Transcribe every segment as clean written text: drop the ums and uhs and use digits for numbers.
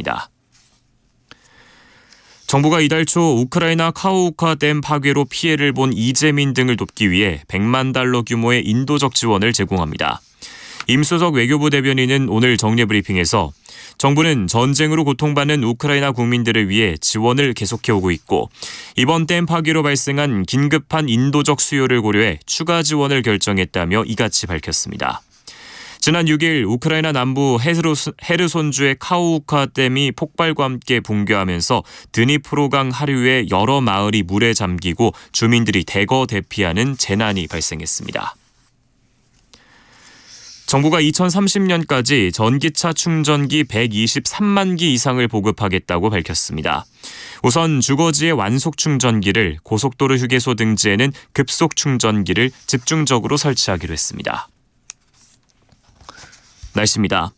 밝혔습니다. 정부가 이달 초 우크라이나 카호우카 댐 파괴로 피해를 본 이재민 등을 돕기 위해 100만 달러 규모의 인도적 지원을 제공합니다. 임수석 외교부 대변인은 오늘 정례브리핑에서 정부는 전쟁으로 고통받는 우크라이나 국민들을 위해 지원을 계속해오고 있고 이번 댐 파괴로 발생한 긴급한 인도적 수요를 고려해 추가 지원을 결정했다며 이같이 밝혔습니다. 지난 6일 우크라이나 남부 헤르손주의 카호우카 댐이 폭발과 함께 붕괴하면서 드니프로강 하류의 여러 마을이 물에 잠기고 주민들이 대거 대피하는 재난이 발생했습니다. 정부가 2030년까지 전기차 충전기 123만 기 이상을 보급하겠다고 밝혔습니다. 우선 주거지의 완속 충전기를 고속도로 휴게소 등지에는 급속 충전기를 집중적으로 설치하기로 했습니다. 날씨입니다.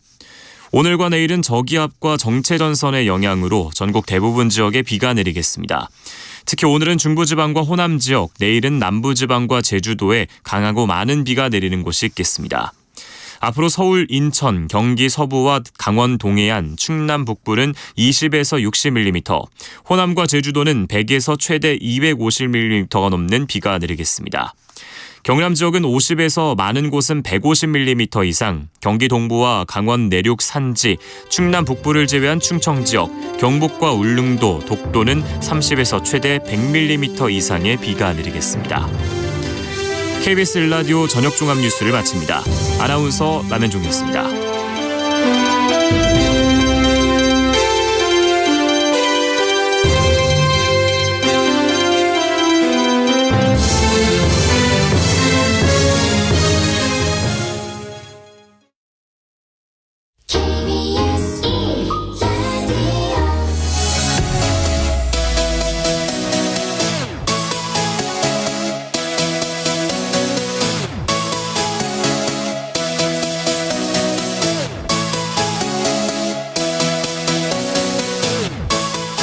오늘과 내일은 저기압과 정체전선의 영향으로 전국 대부분 지역에 비가 내리겠습니다. 특히 오늘은 중부지방과 호남 지역, 내일은 남부지방과 제주도에 강하고 많은 비가 내리는 곳이 있겠습니다. 앞으로 서울, 인천, 경기 서부와 강원 동해안, 충남 북부는 20에서 60mm, 호남과 제주도는 100에서 최대 250mm가 넘는 비가 내리겠습니다. 경남 지역은 50에서 많은 곳은 150mm 이상, 경기 동부와 강원 내륙 산지, 충남 북부를 제외한 충청 지역, 경북과 울릉도, 독도는 30에서 최대 100mm 이상의 비가 내리겠습니다. KBS 1라디오 저녁종합 뉴스를 마칩니다. 아나운서 남현종이었습니다.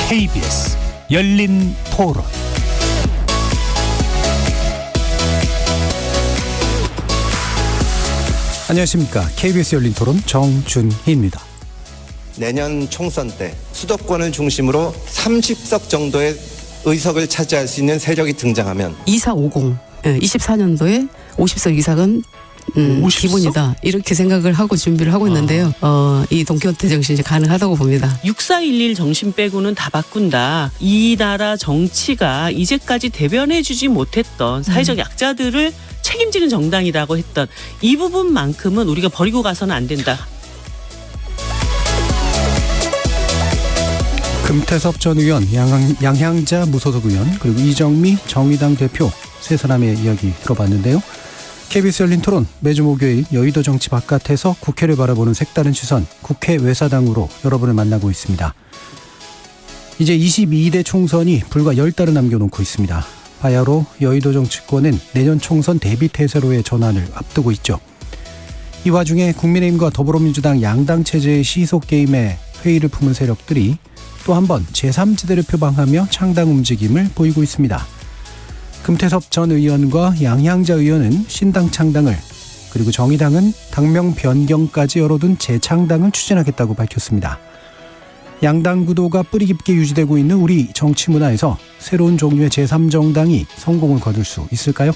KBS 열린 토론. 안녕하십니까. KBS 열린 토론 정준희입니다. 내년 총선 때 수도권을 중심으로 30석 정도의 의석을 차지할 수 있는 세력이 등장하면 2450, 24년도에 50석 이상은 50석? 기본이다. 이렇게 생각을 하고 준비를 하고 있는데요. 이 동키호테 정신이 가능하다고 봅니다. 6411 정신 빼고는 다 바꾼다. 이 나라 정치가 이제까지 대변해주지 못했던 사회적 약자들을 책임지는 정당이라고 했던 이 부분만큼은 우리가 버리고 가서는 안 된다. 금태섭 전 의원, 양향자 무소속 의원, 그리고 이정미 정의당 대표 세 사람의 이야기 들어봤는데요. KBS 열린 토론 매주 목요일 여의도 정치 바깥에서 국회를 바라보는 색다른 시선 국회 외사당으로 여러분을 만나고 있습니다. 이제 22대 총선이 불과 10달을 남겨놓고 있습니다. 바야흐로 여의도 정치권은 내년 총선 대비태세로의 전환을 앞두고 있죠. 이 와중에 국민의힘과 더불어민주당 양당 체제의 시소게임에 회의를 품은 세력들이 또 한 번 제3지대를 표방하며 창당 움직임을 보이고 있습니다. 금태섭 전 의원과 양향자 의원은 신당 창당을, 그리고 정의당은 당명 변경까지 열어둔 재창당을 추진하겠다고 밝혔습니다. 양당 구도가 뿌리 깊게 유지되고 있는 우리 정치 문화에서 새로운 종류의 제3정당이 성공을 거둘 수 있을까요?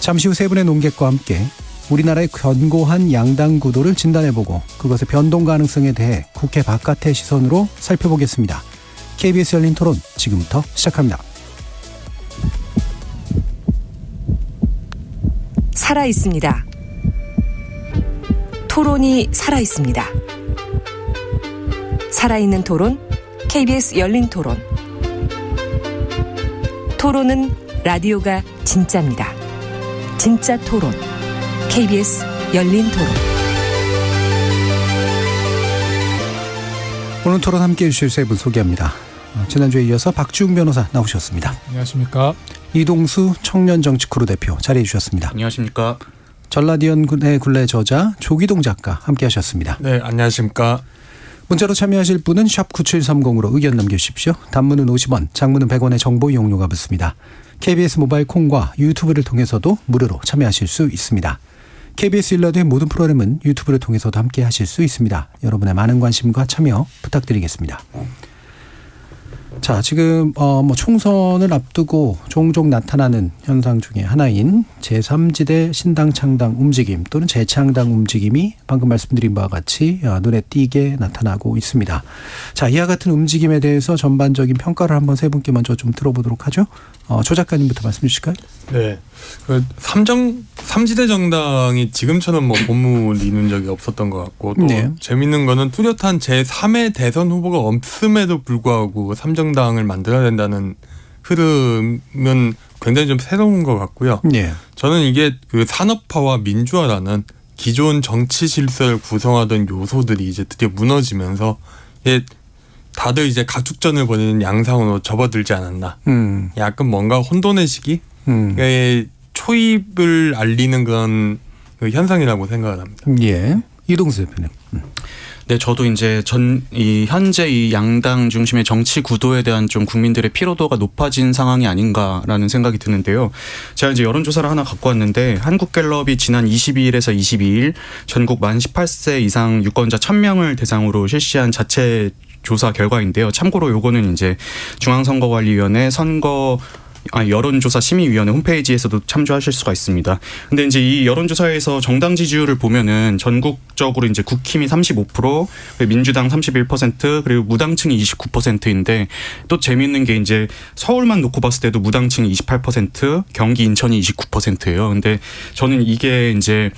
잠시 후 세 분의 논객과 함께 우리나라의 견고한 양당 구도를 진단해보고 그것의 변동 가능성에 대해 국회 바깥의 시선으로 살펴보겠습니다. KBS 열린 토론 지금부터 시작합니다. 살아있습니다. 토론이 살아있습니다. 살아있는 토론, KBS 열린 토론. 토론은 라디오가 진짜입니다. 진짜 토론, KBS 열린 토론. 오늘 토론 함께해 주실 세 분 소개합니다. 지난주에 이어서 박주웅 변호사 나오셨습니다. 안녕하십니까. 이동수 청년정치크루 대표 자리해 주셨습니다. 안녕하십니까. 전라디언의 굴레 저자 조기동 작가 함께하셨습니다. 네, 안녕하십니까. 문자로 참여하실 분은 샵 9730으로 의견 남겨주십시오. 단문은 50원, 장문은 100원의 정보 이용료가 붙습니다. KBS 모바일 콩과 유튜브를 통해서도 무료로 참여하실 수 있습니다. KBS 일라드의 모든 프로그램은 유튜브를 통해서도 함께 하실 수 있습니다. 여러분의 많은 관심과 참여 부탁드리겠습니다. 자, 지금 뭐 총선을 앞두고 종종 나타나는 현상 중에 하나인 제3지대 신당 창당 움직임 또는 재창당 움직임이 방금 말씀드린 바와 같이 눈에 띄게 나타나고 있습니다. 자, 이와 같은 움직임에 대해서 전반적인 평가를 한번 세 분께 먼저 좀 들어보도록 하죠. 조 작가님부터 말씀 주실까요? 네. 그 삼지대 정당이 지금처럼 뭐 본물 이룬 적이 없었던 것 같고 또 네. 재밌는 거는 뚜렷한 제3의 대선 후보가 없음에도 불구하고 삼정당을 만들어야 된다는 흐름은 굉장히 좀 새로운 것 같고요. 네. 저는 이게 그 산업화와 민주화라는 기존 정치 질서를 구성하던 요소들이 이제 드디어 무너지면서 이게 다들 이제 가축전을 벌이는 양상으로 접어들지 않았나. 약간 뭔가 혼돈의 시기? 초입을 알리는 그런 그 현상이라고 생각을 합니다. 예. 이동수 대표님. 네, 저도 이제 이 현재 이 양당 중심의 정치 구도에 대한 좀 국민들의 피로도가 높아진 상황이 아닌가라는 생각이 드는데요. 제가 이제 여론조사를 하나 갖고 왔는데 한국갤럽이 지난 22일에서 22일 전국 만 18세 이상 유권자 1000명을 대상으로 실시한 자체 조사 결과인데요. 참고로 요거는 이제 중앙선거관리위원회 여론조사 심의위원회 홈페이지에서도 참조하실 수가 있습니다. 근데 이제 이 여론조사에서 정당 지지율을 보면은 전국적으로 이제 국힘이 35%, 민주당 31%, 그리고 무당층이 29%인데 또 재미있는 게 이제 서울만 놓고 봤을 때도 무당층이 28%, 경기 인천이 29%예요. 근데 저는 이게 이제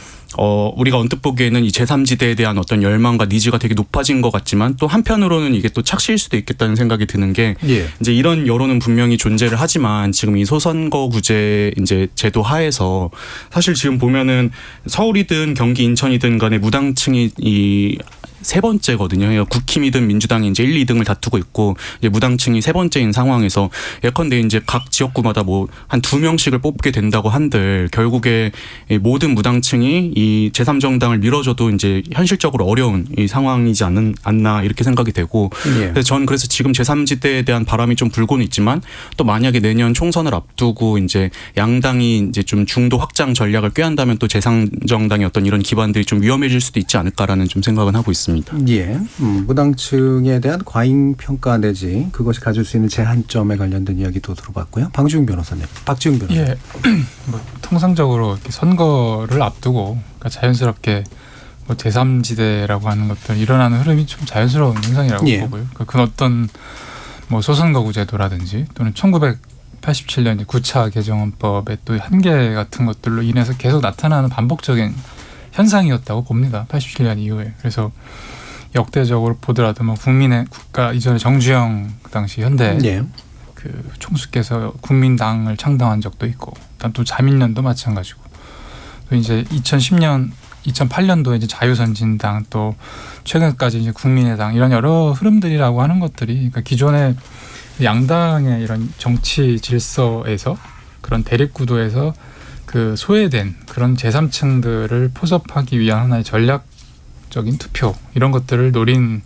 우리가 언뜻 보기에는 이 제3지대에 대한 어떤 열망과 니즈가 되게 높아진 것 같지만 또 한편으로는 이게 또 착시일 수도 있겠다는 생각이 드는 게 예. 이제 이런 여론은 분명히 존재를 하지만 지금 이 소선거구제 이제 제도 하에서 사실 지금 보면은 서울이든 경기 인천이든 간에 무당층이 이 세 번째거든요. 국힘이든 민주당이 이제 1, 2등을 다투고 있고 이제 무당층이 세 번째인 상황에서 예컨대 이제 각 지역구마다 뭐 한 2명씩을 뽑게 된다고 한들 결국에 모든 무당층이 이 제3정당을 밀어줘도 이제 현실적으로 어려운 이 상황이지 않나 이렇게 생각이 되고 예. 그래서 저는 그래서 지금 제3지대에 대한 바람이 좀 불고는 있지만 또 만약에 내년 총선을 앞두고 이제 양당이 이제 좀 중도 확장 전략을 꾀한다면 또 제3정당의 어떤 이런 기반들이 좀 위험해질 수도 있지 않을까라는 좀 생각은 하고 있습니다. 예. 무당층에 대한 과잉 평가 내지 그것이 가질 수 있는 제한점에 관련된 이야기도 들어봤고요. 박지웅 변호사님. 예. 뭐 통상적으로 이렇게 선거를 앞두고 그러니까 자연스럽게 뭐 제3지대라고 하는 것들 일어나는 흐름이 좀 자연스러운 현상이라고 예. 보고요. 그러니까 그 어떤 뭐 소선거구 제도라든지 또는 1987년 9차 개정헌법의 또 한계 같은 것들로 인해서 계속 나타나는 반복적인 현상이었다고 봅니다. 87년 이후에. 그래서 역대적으로 보더라도 뭐 국민의 국가 이전에 정주영 그 당시 현대 예. 그 총수께서 국민당을 창당한 적도 있고, 또 자민련도 마찬가지고, 또 이제 2008년도에 이제 자유선진당, 또 최근까지 이제 국민의당 이런 여러 흐름들이라고 하는 것들이 그러니까 기존의 양당의 이런 정치 질서에서 그런 대립 구도에서 그 소외된 그런 제3층들을 포섭하기 위한 하나의 전략적인 투표 이런 것들을 노린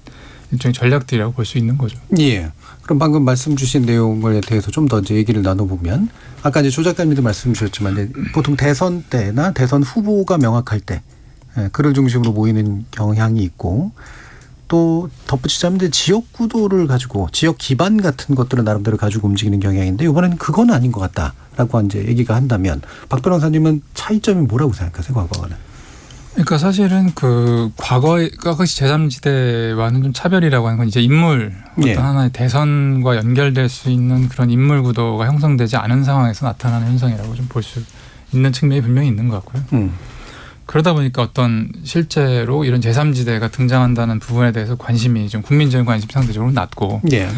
일종의 전략들이라고 볼 수 있는 거죠. 예. 그럼 방금 말씀 주신 내용에 대해서 좀 더 이제 얘기를 나눠보면 아까 이제 조 작가님도 말씀 주셨지만 보통 대선 때나 대선 후보가 명확할 때 그를 중심으로 모이는 경향이 있고 또 덧붙이자면 이제 지역 구도를 가지고 지역 기반 같은 것들을 나름대로 가지고 움직이는 경향인데 이번에는 그건 아닌 것 같다라고 이제 얘기가 한다면 박 변호사님은 차이점이 뭐라고 생각하세요, 과거와는? 그러니까 사실은 그 과거의 제3지대와는 좀 차별이라고 하는 건 이제 인물 어떤 예. 하나의 대선과 연결될 수 있는 그런 인물 구도가 형성되지 않은 상황에서 나타나는 현상이라고 좀 볼 수 있는 측면이 분명히 있는 것 같고요. 그러다 보니까 어떤 실제로 이런 제3지대가 등장한다는 부분에 대해서 관심이 좀 국민적인 관심이 상대적으로 낮고 예.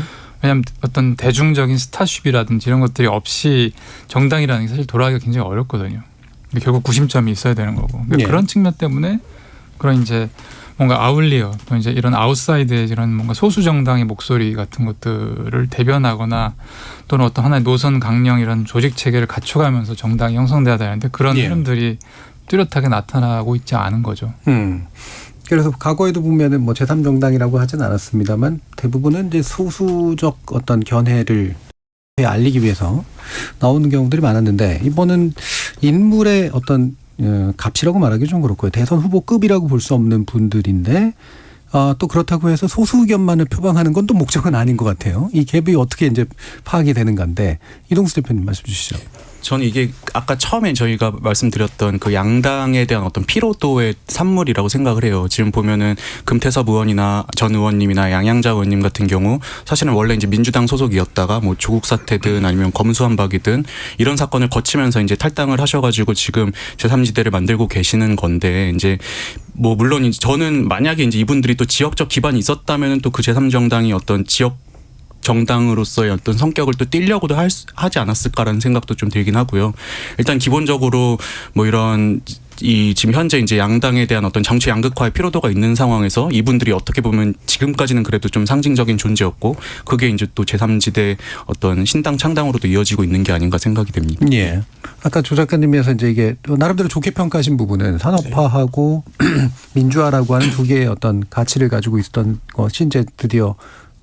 왜냐하면 어떤 대중적인 스타쉽이라든지 이런 것들이 없이 정당이라는 게 사실 돌아가기가 굉장히 어렵거든요. 근데 결국 구심점이 있어야 되는 거고 예. 그런 측면 때문에 그런 이제 뭔가 아울리어 또 이제 이런 아웃사이드의 이런 뭔가 소수 정당의 목소리 같은 것들을 대변하거나 또는 어떤 하나의 노선 강령 이런 조직 체계를 갖춰가면서 정당이 형성돼야 되는데 그런 예. 흐름들이 뚜렷하게 나타나고 있지 않은 거죠. 그래서 과거에도 보면은 뭐 제3정당이라고 하진 않았습니다만 대부분은 이제 소수적 어떤 견해를 알리기 위해서 나오는 경우들이 많았는데 이번은 인물의 어떤 값이라고 말하기 좀 그렇고요. 대선 후보급이라고 볼 수 없는 분들인데 또 그렇다고 해서 소수 의견만을 표방하는 건 또 목적은 아닌 것 같아요. 이 갭이 어떻게 이제 파악이 되는 건데 이동수 대표님 말씀 주시죠. 저는 이게 아까 처음에 저희가 말씀드렸던 그 양당에 대한 어떤 피로도의 산물이라고 생각을 해요. 지금 보면은 금태섭 의원이나 전 의원님이나 양양자 의원님 같은 경우 사실은 원래 이제 민주당 소속이었다가 뭐 조국 사태든 아니면 검수완박이든 이런 사건을 거치면서 이제 탈당을 하셔가지고 지금 제3지대를 만들고 계시는 건데 이제 뭐 물론 이제 저는 만약에 이제 이분들이 또 지역적 기반이 있었다면은 또 그 제3정당이 어떤 지역 정당으로서의 어떤 성격을 또 띠려고도 하지 않았을까라는 생각도 좀 들긴 하고요. 일단 기본적으로 뭐 이런 이 지금 현재 이제 양당에 대한 어떤 정치 양극화의 피로도가 있는 상황에서 이분들이 어떻게 보면 지금까지는 그래도 좀 상징적인 존재였고 그게 이제 또 제3지대 어떤 신당 창당으로도 이어지고 있는 게 아닌가 생각이 됩니다. 예. 아까 조 작가님께서 이제 이게 나름대로 좋게 평가하신 부분은 산업화하고 민주화라고 하는 두 개의 어떤 가치를 가지고 있었던 것이 이제 드디어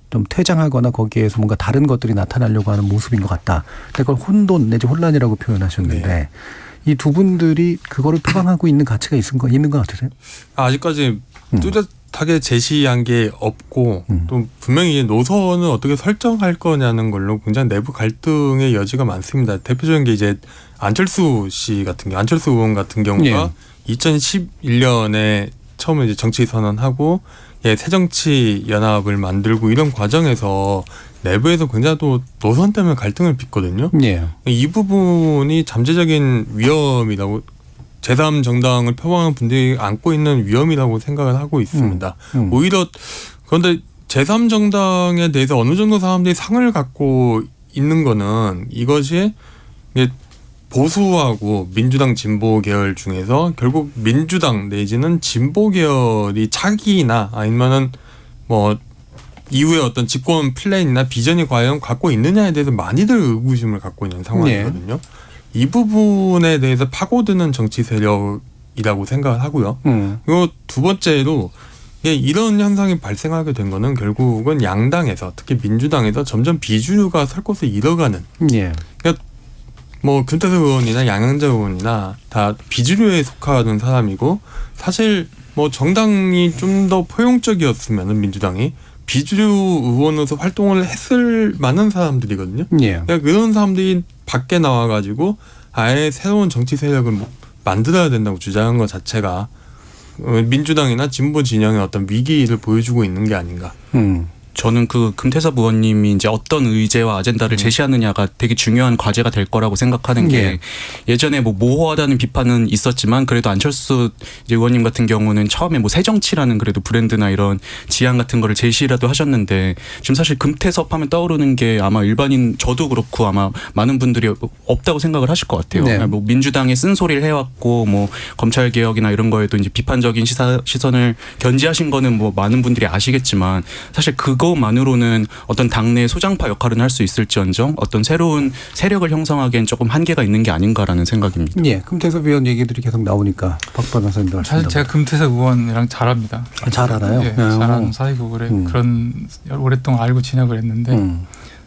좀 퇴장하거나 거기에서 뭔가 다른 것들이 나타나려고 하는 모습인 것 같다. 그걸 혼돈 내지 혼란이라고 표현하셨는데 이 두 분들이 그거를 표방하고 있는 가치가 있는 것 같으세요? 아직까지 뚜렷하게 제시한 게 없고 또 분명히 노선을 어떻게 설정할 거냐는 걸로 굉장히 내부 갈등의 여지가 많습니다. 대표적인 게 이제 안철수 의원 같은 경우가 2011년에 처음에 이제 정치 선언하고 새정치연합을 만들고 이런 과정에서 내부에서 굉장히 또 노선 때문에 갈등을 빚거든요. 이 부분이 잠재적인 위험이라고 제3정당을 표방하는 분들이 안고 있는 위험이라고 생각을 하고 있습니다. 오히려 그런데 제3정당에 대해서 어느 정도 사람들이 상을 갖고 있는 거는 이것이 보수하고 민주당 진보 계열 중에서 결국 민주당 내지는 진보 계열이 차기나 아니면은 뭐 이후에 어떤 집권 플랜이나 비전이 과연 갖고 있느냐에 대해서 많이들 의구심을 갖고 있는 상황이거든요. 이 부분에 대해서 파고드는 정치 세력이라고 생각을 하고요. 그리고 두 번째로 이런 현상이 발생하게 된 거는 결국은 양당에서 특히 민주당에서 점점 비주류가 설 곳을 잃어가는. 그러니까 뭐 금태섭 의원이나 양양자 의원이나 다 비주류에 속하는 사람이고 사실 뭐 정당이 좀 더 포용적이었으면은 민주당이 비주류 의원으로서 활동을 했을 만한 사람들이거든요. 그러니까 그런 사람들이 밖에 나와가지고 아예 새로운 정치 세력을 만들어야 된다고 주장한 것 자체가 민주당이나 진보 진영의 어떤 위기를 보여주고 있는 게 아닌가. 저는 그 금태섭 의원님이 이제 어떤 의제와 아젠다를 제시하느냐가 되게 중요한 과제가 될 거라고 생각하는 게 예전에 뭐 모호하다는 비판은 있었지만 그래도 안철수 이제 의원님 같은 경우는 처음에 뭐 새정치라는 그래도 브랜드나 이런 지향 같은 거를 제시라도 하셨는데 지금 사실 금태섭 하면 떠오르는 게 아마 일반인 저도 그렇고 아마 많은 분들이 없다고 생각을 하실 것 같아요. 뭐 민주당의 쓴소리를 해왔고 뭐 검찰 개혁이나 이런 거에도 이제 비판적인 시선을 견지하신 거는 뭐 많은 분들이 아시겠지만 사실 그것만으로는 어떤 당내 소장파 역할은 할 수 있을지언정 어떤 새로운 세력을 형성하기엔 조금 한계가 있는 게 아닌가라는 생각입니다. 금태섭 의원 얘기들이 계속 나오니까 박 변호사님도 사실 제가 금태섭 의원이랑 잘 압니다. 잘 알아요? 잘 아는 사이고 그런 오랫동안 알고 지내고 했는데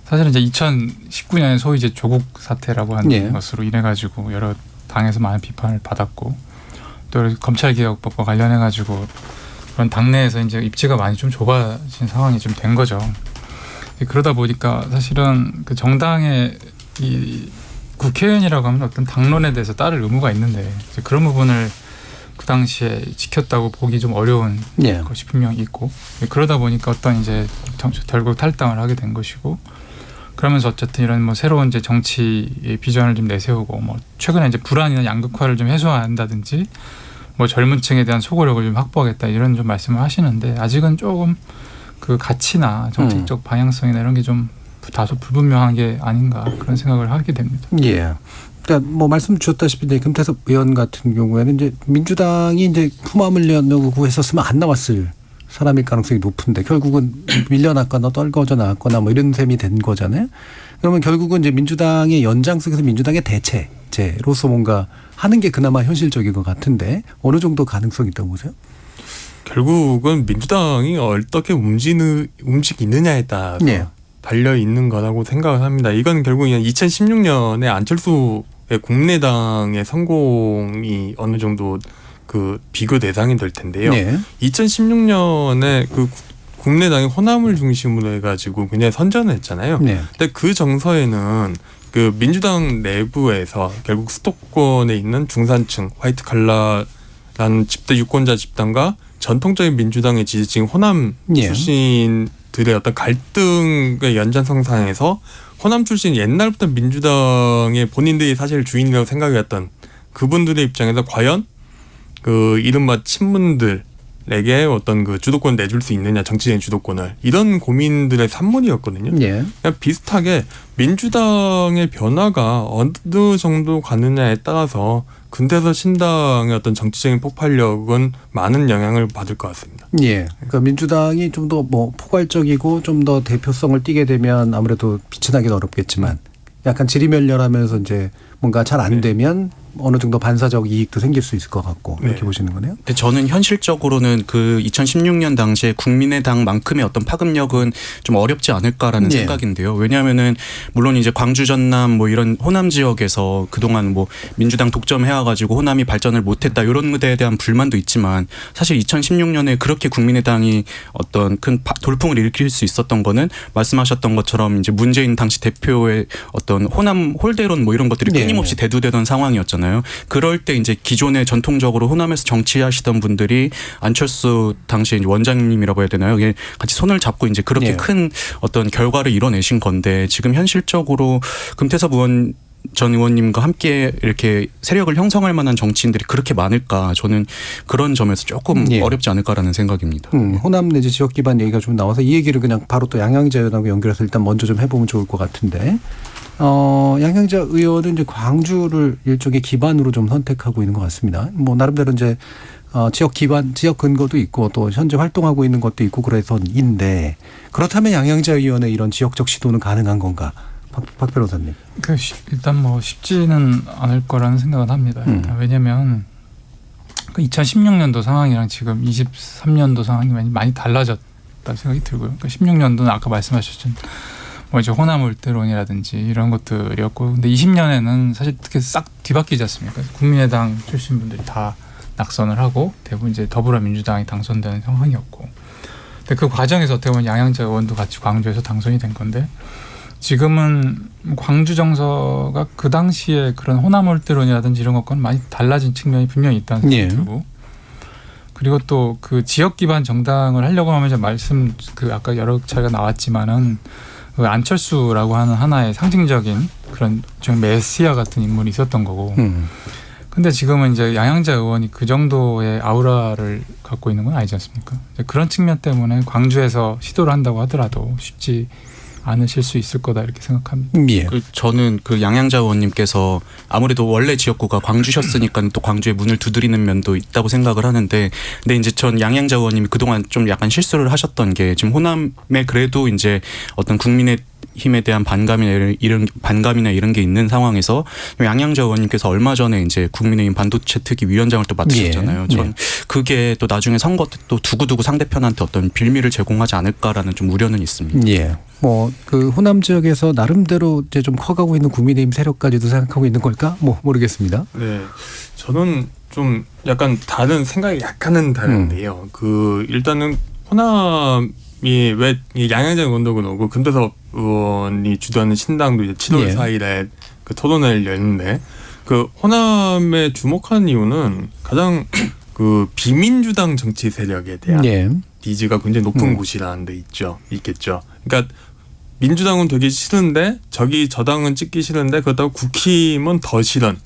사실은 이제 2019년에 소위 이제 조국 사태라고 하는 것으로 인해 가지고 여러 당에서 많은 비판을 받았고 또 검찰개혁법과 관련해 가지고 그런 당내에서 이제 입지가 많이 좀 좁아진 상황이 좀 된 거죠. 그러다 보니까 사실은 그 정당의 이 국회의원이라고 하면 어떤 당론에 대해서 따를 의무가 있는데 이제 그런 부분을 그 당시에 지켰다고 보기 좀 어려운 것이 분명히 있고 그러다 보니까 어떤 이제 결국 탈당을 하게 된 것이고 그러면서 어쨌든 이런 뭐 새로운 이제 정치의 비전을 좀 내세우고 뭐 최근에 이제 불안이나 양극화를 좀 해소한다든지 뭐 젊은 층에 대한 소구력을 좀 확보하겠다 이런 좀 말씀을 하시는데 아직은 조금 그 가치나 정책적 방향성이나 이런 게 좀 다소 불분명한 게 아닌가 그런 생각을 하게 됩니다. 그러니까 뭐 말씀 주셨다시피 이제 금태섭 의원 같은 경우에는 이제 민주당이 이제 후마을 내려고 했었으면 안 나왔을 사람일 가능성이 높은데 결국은 밀려났거나 떨궈져 나왔거나 뭐 이런 셈이 된 거잖아요. 그러면 결국은 이제 민주당의 연장 속에서 민주당의 대체제로서 뭔가 하는 게 그나마 현실적인 것 같은데 어느 정도 가능성이 있다고 보세요? 결국은 민주당이 어떻게 움직이느냐에 따라서 달려 있는 거라고 생각을 합니다. 이건 결국 2016년에 안철수의 국민의당의 성공이 어느 정도 그 비교 대상이 될 텐데요. 네. 2016년에 그 국민의당이 호남을 중심으로 해가지고 굉장히 선전을 했잖아요. 네. 근데 그 정서에는 그 민주당 내부에서 결국 수도권에 있는 중산층 화이트 칼라라는 집단 유권자 집단과 전통적인 민주당의 지지층 호남 예. 출신들의 어떤 갈등의 연장선상에서 호남 출신 옛날부터 민주당의 본인들이 사실 주인이라고 생각했던 그분들의 입장에서 과연 그 이른바 친문들에게 어떤 그 주도권 내줄 수 있느냐, 정치적인 주도권을, 이런 고민들의 산물이었거든요. 예. 그냥 비슷하게 민주당의 변화가 어느 정도 가느냐에 따라서 근대서 신당의 어떤 정치적인 폭발력은 많은 영향을 받을 것 같습니다. 예. 그러니까 민주당이 좀 더 뭐 포괄적이고 좀 더 대표성을 띠게 되면 아무래도 빛이 나기는 어렵겠지만 약간 지리멸렬하면서 이제 뭔가 잘 안 되면 어느 정도 반사적 이익도 생길 수 있을 것 같고 이렇게 네. 보시는 거네요. 근데 저는 현실적으로는 그 2016년 당시에 국민의당만큼의 어떤 파급력은 좀 어렵지 않을까라는 예. 생각인데요. 왜냐하면은 물론 이제 광주 전남 뭐 이런 호남 지역에서 그동안 뭐 민주당 독점해와가지고 호남이 발전을 못했다 이런 무대에 대한 불만도 있지만 사실 2016년에 그렇게 국민의당이 어떤 큰 돌풍을 일으킬 수 있었던 거는 말씀하셨던 것처럼 이제 문재인 당시 대표의 어떤 호남 홀대론 뭐 이런 것들이 네. 끊임없이 대두되던 상황이었잖아요. 그럴 때 이제 기존에 전통적으로 호남에서 정치하시던 분들이 안철수 당시 이제 원장님이라고 해야 되나요? 이게 같이 손을 잡고 이제 그렇게 네. 큰 어떤 결과를 이뤄내신 건데 지금 현실적으로 금태섭 의원 전 의원님과 함께 이렇게 세력을 형성할 만한 정치인들이 그렇게 많을까? 저는 그런 점에서 조금 예. 어렵지 않을까라는 생각입니다. 호남 내지 지역 기반 얘기가 좀 나와서 이 얘기를 그냥 바로 또 양양자 의원하고 연결해서 일단 먼저 좀 해보면 좋을 것 같은데. 양양자 의원은 이제 광주를 일종의 기반으로 좀 선택하고 있는 것 같습니다. 뭐 나름대로 이제 지역 기반, 지역 근거도 있고 또 현재 활동하고 있는 것도 있고 그래서인데 그렇다면 양양자 의원의 이런 지역적 시도는 가능한 건가? 박 변호사님. 일단 뭐 쉽지는 않을 거라는 생각은 합니다. 왜냐하면 2016년도 상황이랑 지금 23년도 상황이 많이 달라졌다는 생각이 들고요. 그러니까 16년도는 아까 말씀하셨던 뭐 이제 호남 울대론이라든지 이런 것들이었고, 근데 20년에는 사실 특히 싹 뒤바뀌지 않습니까? 국민의당 출신 분들이 다 낙선을 하고 대부분 이제 더불어민주당이 당선되는 상황이었고, 근데 그 과정에서 어떻게 보면 양양자 의원도 같이 광주에서 당선이 된 건데 지금은 광주 정서가 그 당시에 그런 호남 울대론이라든지 이런 것과는 많이 달라진 측면이 분명히 있다는 생각이 들고, 그리고 또 그 지역 기반 정당을 하려고 하면 이제 말씀 그 아까 여러 차례가 나왔지만은 그 안철수라고 하는 하나의 상징적인 그런 좀 메시아 같은 인물이 있었던 거고. 근데 지금은 이제 양양자 의원이 그 정도의 아우라를 갖고 있는 건 아니지 않습니까? 그런 측면 때문에 광주에서 시도를 한다고 하더라도 쉽지 않으실 수 있을 거다 이렇게 생각합니다. 예. 저는 그 양양자 의원님께서 아무래도 원래 지역구가 광주셨으니까 또 광주에 문을 두드리는 면도 있다고 생각을 하는데, 근데 이제 전 양양자 의원님이 그동안 좀 약간 실수를 하셨던 게 지금 호남에 그래도 이제 어떤 국민의 힘에 대한 반감이나 이런 게 있는 상황에서 양양자 의원님께서 얼마 전에 이제 국민의힘 반도체 특위 위원장을 또 맡으셨잖아요. 전 그게 또 나중에 선거 때 또 두고두고 상대편한테 어떤 빌미를 제공하지 않을까라는 좀 우려는 있습니다. 예. 뭐 그 호남 지역에서 나름대로 이제 좀 커가고 있는 국민의힘 세력까지도 생각하고 있는 걸까? 뭐 모르겠습니다. 네, 저는 좀 약간 다른 생각이 약간은 다른데요. 그 일단은 호남이 왜 양양자 의원도 그러고 금태섭 의원이 주도하는 신당도 이제 7월 4일에 그 토론회를 열는데, 그 호남에 주목한 이유는 가장 그 비민주당 정치 세력에 대한 니즈가 굉장히 높은 곳이라는 데 있겠죠. 그러니까 민주당은 되게 싫은데 저 당은 찍기 싫은데 그렇다고 국힘은 더 싫은.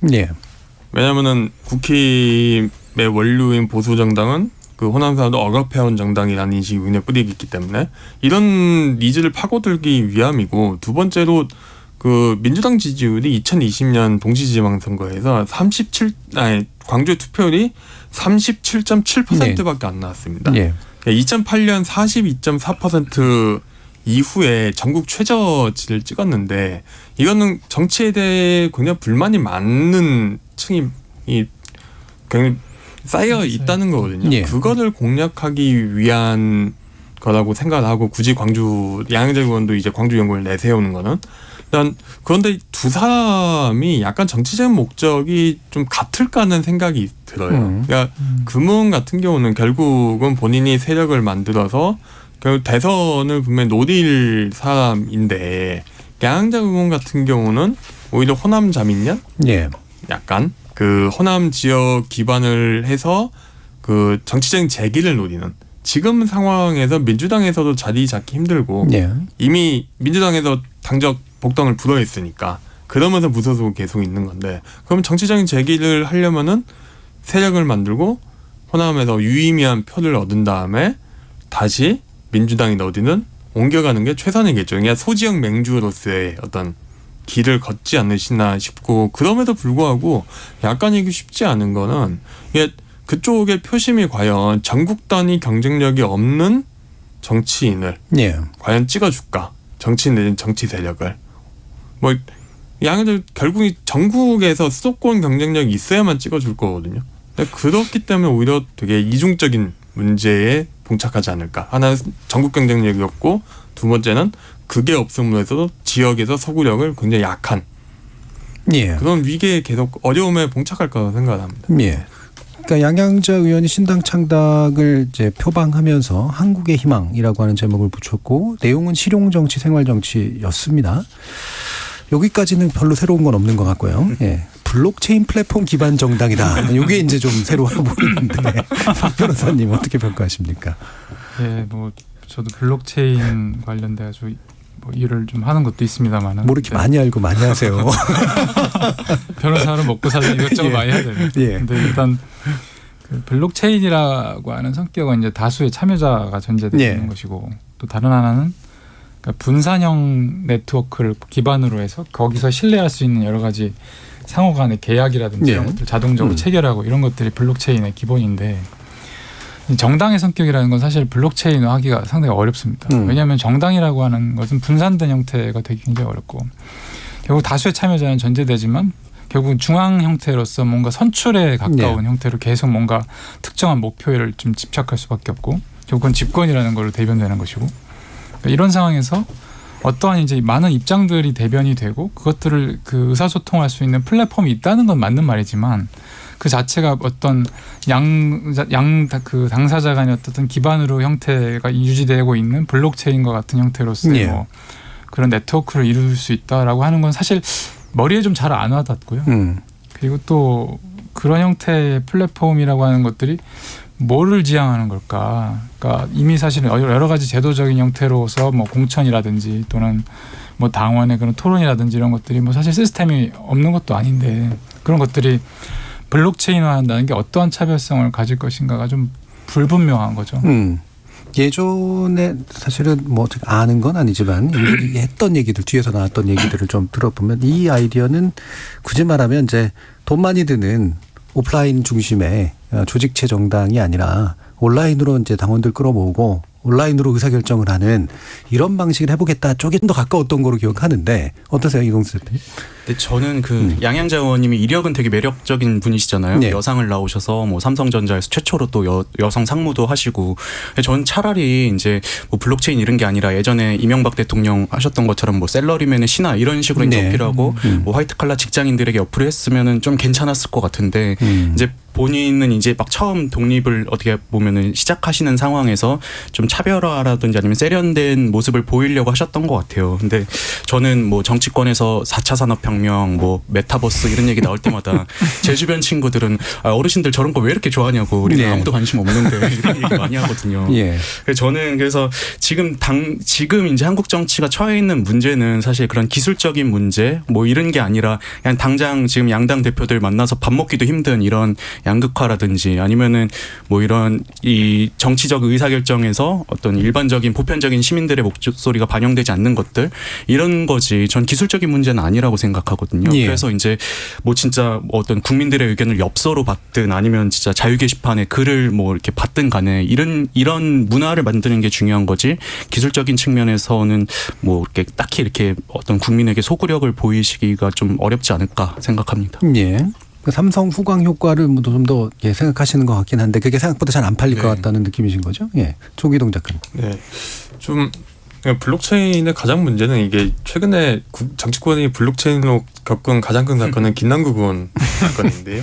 왜냐하면은 국힘의 원류인 보수정당은 그 호남 사람도 억압해온 정당이라는 인식이 굉장히 뿌리가 있기 때문에 이런 니즈를 파고들기 위함이고, 두 번째로 그 민주당 지지율이 2020년 동시지방선거에서 광주의 투표율이 37.7%밖에 안 나왔습니다. 2008년 42.4% 이후에 전국 최저치를 찍었는데, 이거는 정치에 대해 굉장히 불만이 많은 층이 굉장히 쌓여 있다는 거거든요. 그거를 공략하기 위한 거라고 생각을 하고, 굳이 양양자 의원도 이제 광주 연구를 내세우는 거는 일단 그런데 두 사람이 약간 정치적인 목적이 좀 같을까 하는 생각이 들어요. 그러니까 금은 같은 경우는 결국은 본인이 세력을 만들어서 결국 대선을 분명히 노릴 사람인데 양양자 의원 같은 경우는 오히려 호남 자민련? 예. 약간 그 호남 지역 기반을 해서 그 정치적인 재기를 노리는 지금 상황에서 민주당에서도 자리 잡기 힘들고 예. 이미 민주당에서 당적 복당을 불허했으니까 그러면서 무소속 계속 있는 건데 그럼 정치적인 재기를 하려면은 세력을 만들고 호남에서 유의미한 표를 얻은 다음에 다시 민주당이 어디는 옮겨가는 게 최선이겠죠. 그냥 소지역 맹주로서의 어떤 길을 걷지 않으시나 싶고 그럼에도 불구하고 약간 이게 쉽지 않은 거는 이게 그쪽의 표심이 과연 전국 단위 경쟁력이 없는 정치인을 예. 과연 찍어줄까? 정치인 내진 정치 세력을 뭐 양들 결국 전국에서 수도권 경쟁력이 있어야만 찍어줄 거거든요. 그렇기 때문에 오히려 되게 이중적인 문제에 봉착하지 않을까. 하나는 전국 경쟁력이 없고 두 번째는 그게 없음으로 해서 지역에서 서구력을 굉장히 약한 예. 그런 위기에 계속 어려움에 봉착할 거라고 생각합니다. 예. 그러니까 양양자 의원이 신당 창당을 이제 표방하면서 한국의 희망이라고 하는 제목을 붙였고 내용은 실용정치, 생활정치였습니다. 여기까지는 별로 새로운 건 없는 것 같고요. 예. 블록체인 플랫폼 기반 정당이다. 이게 이제 좀 새로워 보이는데 박 변호사님 어떻게 평가하십니까? 예, 뭐 저도 블록체인 관련돼 가지고 뭐 일을 좀 하는 것도 있습니다만은 뭐 이렇게 많이 알고 많이 하세요. 변호사로 먹고 살면 이것저것 예. 많이 해야 돼요. 예. 근데 일단 그 블록체인이라고 하는 성격은 이제 다수의 참여자가 전제되어 예. 있는 것이고 또 다른 하나는 그러니까 분산형 네트워크를 기반으로 해서 거기서 신뢰할 수 있는 여러 가지 상호 간의 계약이라든지 예. 이런 것들 자동적으로 체결하고 이런 것들이 블록체인의 기본인데 정당의 성격이라는 건 사실 블록체인화 하기가 상당히 어렵습니다. 왜냐하면 정당이라고 하는 것은 분산된 형태가 되기 굉장히 어렵고 결국 다수의 참여자는 전제되지만 결국은 중앙 형태로서 뭔가 선출에 가까운 형태로 계속 뭔가 특정한 목표를 좀 집착할 수밖에 없고 결국은 집권이라는 걸로 대변되는 것이고 그러니까 이런 상황에서 어떠한 이제 많은 입장들이 대변이 되고 그것들을 그 의사소통할 수 있는 플랫폼이 있다는 건 맞는 말이지만 그 자체가 어떤 그 당사자 간의 어떤 기반으로 형태가 유지되고 있는 블록체인과 같은 형태로서의 예. 뭐 그런 네트워크를 이룰 수 있다라고 하는 건 사실 머리에 좀 잘 안 와닿고요. 그리고 또 그런 형태의 플랫폼이라고 하는 것들이 뭐를 지향하는 걸까? 그러니까 이미 사실은 여러 가지 제도적인 형태로서 뭐 공천이라든지 또는 뭐 당원의 그런 토론이라든지 이런 것들이 뭐 사실 시스템이 없는 것도 아닌데 그런 것들이 블록체인화한다는 게 어떠한 차별성을 가질 것인가가 좀 불분명한 거죠. 예전에 사실은 뭐 어떻게 아는 건 아니지만 일들이 했던 얘기들 뒤에서 나왔던 얘기들을 좀 들어보면 이 아이디어는 굳이 말하면 이제 돈 많이 드는 오프라인 중심의 조직체 정당이 아니라 온라인으로 이제 당원들 끌어모으고 온라인으로 의사결정을 하는 이런 방식을 해보겠다 쪽이 좀 더 가까웠던 거로 기억하는데 어떠세요, 이동수 대표님? 근데 저는 그 양양자 의원님이 이력은 되게 매력적인 분이시잖아요. 네. 여상을 나오셔서 뭐 삼성전자에서 최초로 또 여성 상무도 하시고. 전 차라리 이제 뭐 블록체인 이런 게 아니라 예전에 이명박 대통령 하셨던 것처럼 뭐 셀러리맨의 신화 이런 식으로 이제 네. 어필하고 뭐 화이트 칼라 직장인들에게 어플을 했으면은 좀 괜찮았을 것 같은데 이제 본인은 이제 막 처음 독립을 어떻게 보면은 시작하시는 상황에서 좀 차별화라든지 아니면 세련된 모습을 보이려고 하셨던 것 같아요. 근데 저는 뭐 정치권에서 4차 산업혁명, 뭐 메타버스 이런 얘기 나올 때마다 제 주변 친구들은 어르신들 저런 거 왜 이렇게 좋아하냐고 우리는 아무도 관심 없는데 이런 얘기 많이 하거든요. 예. 그래서 저는 그래서 지금 이제 한국 정치가 처해 있는 문제는 사실 그런 기술적인 문제 뭐 이런 게 아니라 그냥 당장 지금 양당 대표들 만나서 밥 먹기도 힘든 이런 양극화라든지 아니면은 뭐 이런 이 정치적 의사결정에서 어떤 일반적인 보편적인 시민들의 목소리가 반영되지 않는 것들 이런 거지 전 기술적인 문제는 아니라고 생각하거든요. 예. 그래서 이제 뭐 진짜 어떤 국민들의 의견을 엽서로 받든 아니면 진짜 자유 게시판에 글을 뭐 이렇게 받든 간에 이런 문화를 만드는 게 중요한 거지 기술적인 측면에서는 뭐 이렇게 딱히 이렇게 어떤 국민에게 소구력을 보이시기가 좀 어렵지 않을까 생각합니다. 예. 삼성 후광 효과를 좀 더 생각하시는 것 같긴 한데 그게 생각보다 잘 안 팔릴 것 같다는 느낌이신 거죠? 예. 조기동 작가님. 네. 좀 블록체인의 가장 문제는 이게 최근에 정치권이 블록체인으로 겪은 가장 큰 사건은 김남국 의원 사건인데요.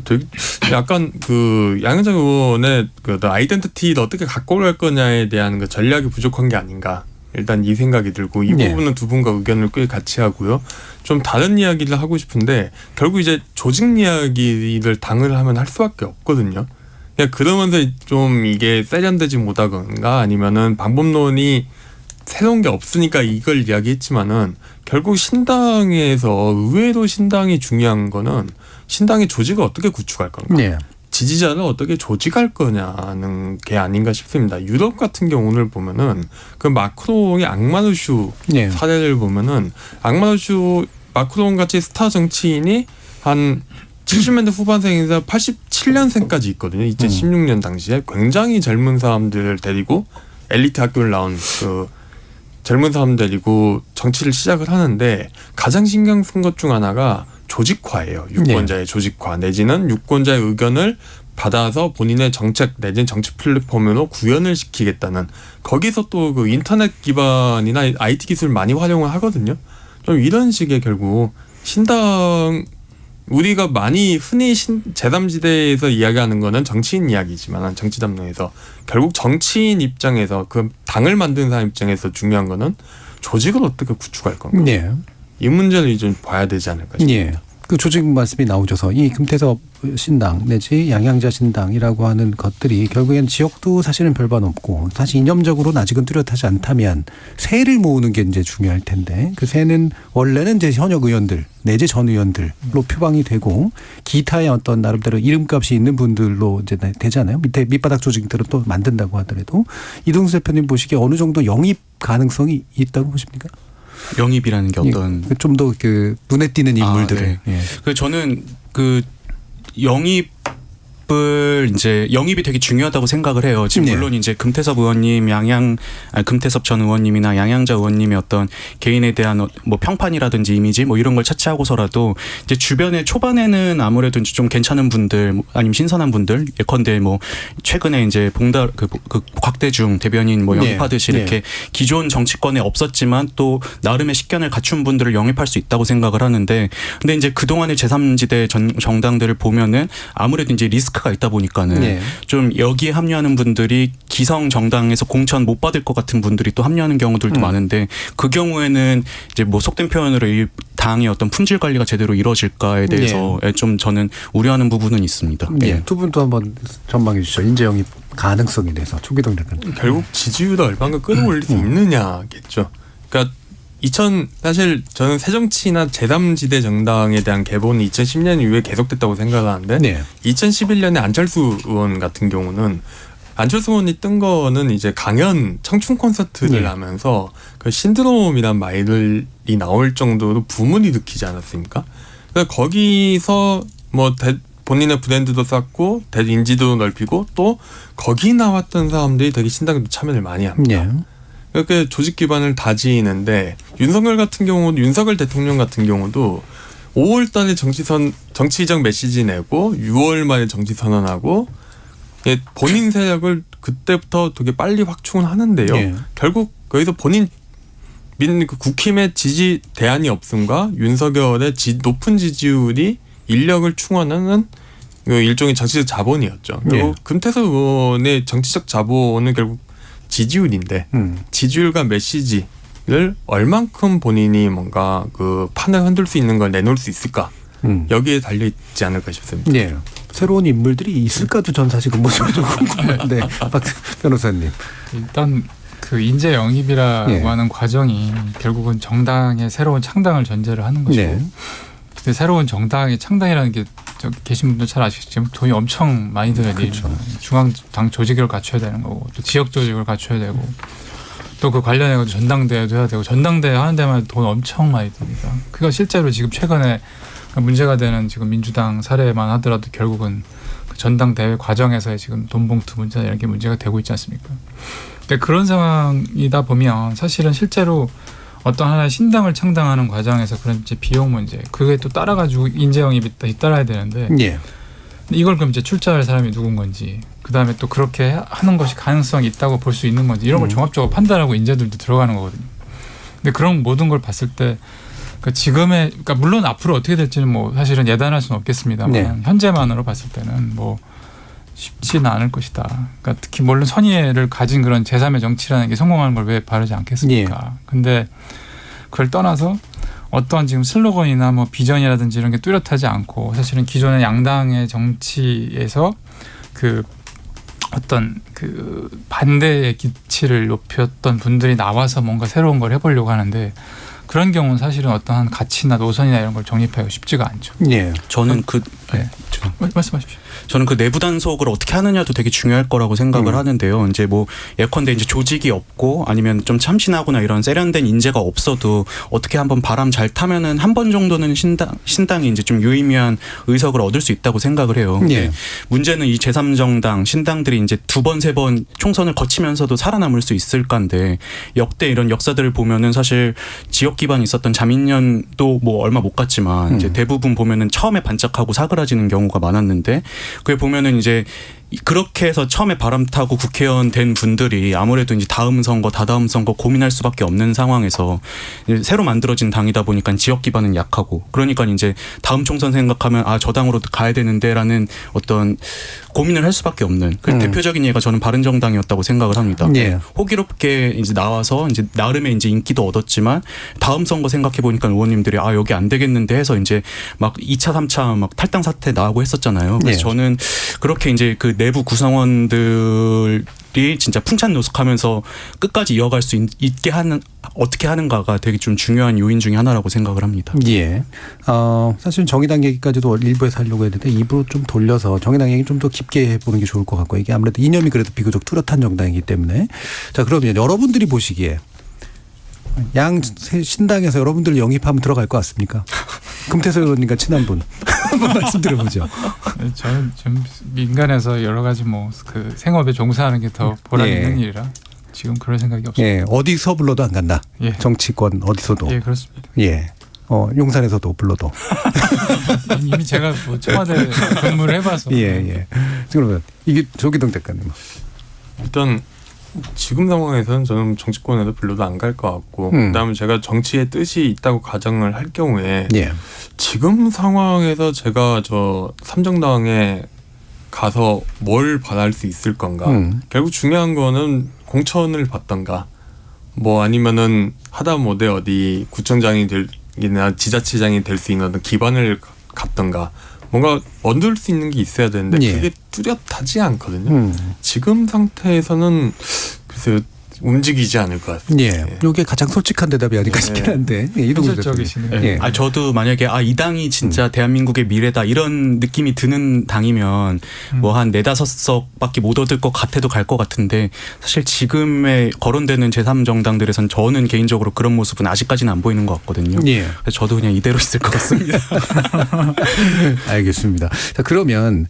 되게 약간 그 양현장 의원의 그 아이덴티티를 어떻게 갖고 갈 거냐에 대한 그 전략이 부족한 게 아닌가. 일단 이 생각이 들고 이 부분은 두 분과 의견을 꽤 같이 하고요. 좀 다른 이야기를 하고 싶은데 결국 이제 조직 이야기를 당을 하면 할 수밖에 없거든요. 그냥 그러면서 좀 이게 세련되지 못하거나 아니면은 방법론이 새로운 게 없으니까 이걸 이야기했지만은 결국 신당에서 의외로 신당이 중요한 거는 신당의 조직을 어떻게 구축할 건가. 지지자를 어떻게 조직할 거냐는 게 아닌가 싶습니다. 유럽 같은 경우를 보면은 그 마크롱의 앙마르슈 사례를 보면은 앙마르슈 마크롱 같이 스타 정치인이 한 70년대 후반생에서 87년생까지 있거든요. 2016년 당시에 굉장히 젊은 사람들을 데리고 엘리트 학교를 나온 그 젊은 사람 데리고 정치를 시작을 하는데 가장 신경 쓴 것 중 하나가 조직화예요. 유권자의 조직화 내지는 유권자의 의견을 받아서 본인의 정책 내지는 정치 플랫폼으로 구현을 시키겠다는 거기서 또 그 인터넷 기반이나 IT 기술 많이 활용을 하거든요. 좀 이런 식의 결국 신당 우리가 많이 흔히 제3지대에서 이야기하는 거는 정치인 이야기지만 정치 담론에서 결국 정치인 입장에서 그 당을 만드는 사람 입장에서 중요한 거는 조직을 어떻게 구축할 건가. 이 문제를 좀 봐야 되지 않을까 싶습니다. 그 조직 말씀이 나오셔서 이 금태섭 신당 내지 양양자 신당이라고 하는 것들이 결국엔 지역도 사실은 별반 없고 사실 이념적으로는 아직은 뚜렷하지 않다면 세를 모으는 게 이제 중요할 텐데 그 세는 원래는 이제 현역 의원들 내지 전 의원들로 표방이 되고 기타의 어떤 나름대로 이름값이 있는 분들로 이제 되잖아요. 밑에 밑바닥 조직들은 또 만든다고 하더라도 이동수 대표님 보시기에 어느 정도 영입 가능성이 있다고 보십니까? 영입이라는 게 어떤 좀 더 그 눈에 띄는 인물들을. 그 저는 그 영입이 되게 중요하다고 생각을 해요. 지금 물론 이제 금태섭 의원님, 금태섭 전 의원님이나 양양자 의원님의 어떤 개인에 대한 뭐 평판이라든지 이미지 뭐 이런 걸 차치하고서라도 이제 주변에 초반에는 아무래도 이제 좀 괜찮은 분들 아니면 신선한 분들 예컨대 뭐 최근에 이제 봉달 그 곽대중 대변인 뭐 영입하듯이 이렇게 기존 정치권에 없었지만 또 나름의 식견을 갖춘 분들을 영입할 수 있다고 생각을 하는데 근데 이제 그동안의 제3지대 정당들을 보면은 아무래도 이제 리스크가 있다 보니까는 좀 여기에 합류하는 분들이 기성 정당에서 공천 못 받을 것 같은 분들이 또 합류하는 경우들도 많은데 그 경우에는 이제 뭐 속된 표현으로 이 당의 어떤 품질 관리가 제대로 이루어질까에 대해서 좀 저는 우려하는 부분은 있습니다. 두 분도 한번 전망해 주시죠. 인재 영입 가능성에 대해서 초기동 작가님. 결국 지지율을 얼마나 끌어올릴 수 있느냐겠죠. 그러니까 사실 저는 새정치나 제3지대 정당에 대한 개본이 2010년 이후에 계속됐다고 생각하는데 2011년에 안철수 의원 같은 경우는 안철수 의원이 뜬 거는 이제 강연 청춘 콘서트를 하면서 그 신드롬이란 말이 나올 정도로 붐을 일으키지 않았습니까? 그래서 거기서 뭐 본인의 브랜드도 쌓고 인지도 넓히고 또 거기 나왔던 사람들이 되게 신당에도 참여를 많이 합니다. 이렇게 조직 기반을 다지는데 윤석열 대통령 같은 경우도 5월 달에 정치적 메시지 내고 6월 말에 정치 선언하고 본인 세력을 그때부터 되게 빨리 확충을 하는데요. 결국 거기서 본인 국힘의 지지 대안이 없음과 윤석열의 높은 지지율이 인력을 충원하는 일종의 정치적 자본이었죠. 그리고 금태섭 의원의 정치적 자본은 결국 지지율인데 지지율과 메시지를 얼만큼 본인이 뭔가 그 판을 흔들 수 있는 걸 내놓을 수 있을까 여기에 달려 있지 않을까 싶습니다. 새로운 인물들이 있을까도 전 사실 근본적으로 궁금한데 박 변호사님. 일단 그 인재 영입이라고 하는 과정이 결국은 정당의 새로운 창당을 전제를 하는 것이고 근데 새로운 정당의 창당이라는 게 계신 분들 잘 아시겠지만 돈이 엄청 많이 들어야 돼요. 중앙당 조직을 갖춰야 되는 거고 또 지역 조직을 갖춰야 되고 또 그 관련해서 전당대회도 해야 되고 전당대회 하는 데만 돈 엄청 많이 듭니다. 그거 실제로 지금 최근에 문제가 되는 지금 민주당 사례만 하더라도 결국은 그 전당대회 과정에서의 지금 돈봉투 문제 이런 게 문제가 되고 있지 않습니까? 근데 그런 상황이다 보면 사실은 실제로 어떤 하나의 신당을 창당하는 과정에서 그런 이제 비용 문제 그게 또 따라가지고 인재 영입이 따라야 되는데 이걸 그럼 이제 출자할 사람이 누군 건지, 그 다음에 또 그렇게 하는 것이 가능성이 있다고 볼 수 있는 건지, 이런 걸 종합적으로 판단하고 인재들도 들어가는 거거든요. 근데 그런 모든 걸 봤을 때, 그러니까 지금의, 그러니까 물론 앞으로 어떻게 될지는 뭐 사실은 예단할 수는 없겠습니다만, 네. 현재만으로 봤을 때는 뭐 쉽지는 않을 것이다. 그러니까 특히 물론 선의를 가진 그런 제3의 정치라는 게 성공하는 걸 왜 바라지 않겠습니까? 근데 그걸 떠나서 어떠한 지금 슬로건이나 뭐 비전이라든지 이런 게 뚜렷하지 않고, 사실은 기존의 양당의 정치에서 그 어떤 그 반대의 기치를 높였던 분들이 나와서 뭔가 새로운 걸 해보려고 하는데, 그런 경우는 사실은 어떠한 가치나 노선이나 이런 걸 정립하기가 쉽지가 않죠. 예. 저는 말씀하십시오. 저는 그 내부 단속을 어떻게 하느냐도 되게 중요할 거라고 생각을 하는데요. 이제 뭐 예컨대 이제 조직이 없고 아니면 좀 참신하거나 이런 세련된 인재가 없어도 어떻게 한번 바람 잘 타면은 한 번 정도는 신당이 이제 좀 유의미한 의석을 얻을 수 있다고 생각을 해요. 예. 문제는 이 제3정당 신당들이 이제 2번, 3번 총선을 거치면서도 살아남을 수 있을까인데, 역대 이런 역사들을 보면은 사실 지역 기반이 있었던 자민련도 뭐 얼마 못 갔지만 이제 대부분 보면은 처음에 반짝하고 사그라지는 경우가 많았는데, 그게 보면은 이제 그렇게 해서 처음에 바람 타고 국회의원 된 분들이 아무래도 이제 다음 선거, 다다음 선거 고민할 수밖에 없는 상황에서 새로 만들어진 당이다 보니까 지역 기반은 약하고, 그러니까 이제 다음 총선 생각하면 아, 저 당으로 가야 되는데라는 어떤 고민을 할 수밖에 없는 그 대표적인 예가 저는 바른정당이었다고 생각을 합니다. 예. 호기롭게 이제 나와서 이제 나름의 이제 인기도 얻었지만 다음 선거 생각해 보니까 의원님들이 아, 여기 안 되겠는데 해서 이제 막 2차, 3차 막 탈당 사태 나오고 했었잖아요. 그래서 예. 저는 그렇게 이제 그 내부 구성원들이 진짜 풍찬노숙하면서 끝까지 이어갈 수 있게 하는, 어떻게 하는가가 되게 좀 중요한 요인 중에 하나라고 생각을 합니다. 예. 사실 정의당 얘기까지도 일부에서 하려고 했는데 2부로 좀 돌려서 정의당 얘기 좀 더 깊게 해보는 게 좋을 것 같고, 이게 아무래도 이념이 그래도 비교적 뚜렷한 정당이기 때문에. 자, 그러면 여러분들이 보시기에 양 신당에서 여러분들 영입하면 들어갈 것 같습니까? 금태섭 의원님과 친한 분 한번 말씀드려보죠. 저는 좀 민간에서 여러 가지 뭐 그 생업에 종사하는 게 더 보람 있는 일이라 지금 그럴 생각이 없습니다. 예, 어디서 불러도 안 간다. 예. 정치권 어디서도. 예, 그렇습니다. 예. 용산에서도 불러도. 이미 제가 뭐 청와대 근무를 해봐서. 예, 예. 그러면 이게 조기동 작가님. 일단 지금 상황에서는 저는 정치권에도 별로도 안 갈 것 같고, 그다음에 제가 정치에 뜻이 있다고 가정을 할 경우에 예. 지금 상황에서 제가 저 삼정당에 가서 뭘 바랄 수 있을 건가. 결국 중요한 거는 공천을 받던가 뭐 아니면은 하다못해 어디 구청장이 될이나 지자체장이 될 수 있는 어떤 기반을 갖던가 뭔가 얻을 수 있는 게 있어야 되는데 예. 그게 뚜렷하지 않거든요. 지금 상태에서는 글쎄요, 움직이지 않을 것 같습니다. 예. 이게 가장 솔직한 대답이 아닐까 싶긴 한데. 예, 이동훈 현실적이시네요. 대표님. 예. 아, 저도 만약에 이 당이 진짜 대한민국의 미래다 이런 느낌이 드는 당이면 뭐 한 4-5석밖에 못 얻을 것 같아도 갈 것 같은데, 사실 지금의 거론되는 제3정당들에선 저는 개인적으로 그런 모습은 아직까지는 안 보이는 것 같거든요. 예. 그래서 저도 그냥 이대로 있을 것 같습니다. 알겠습니다. 자, 그러면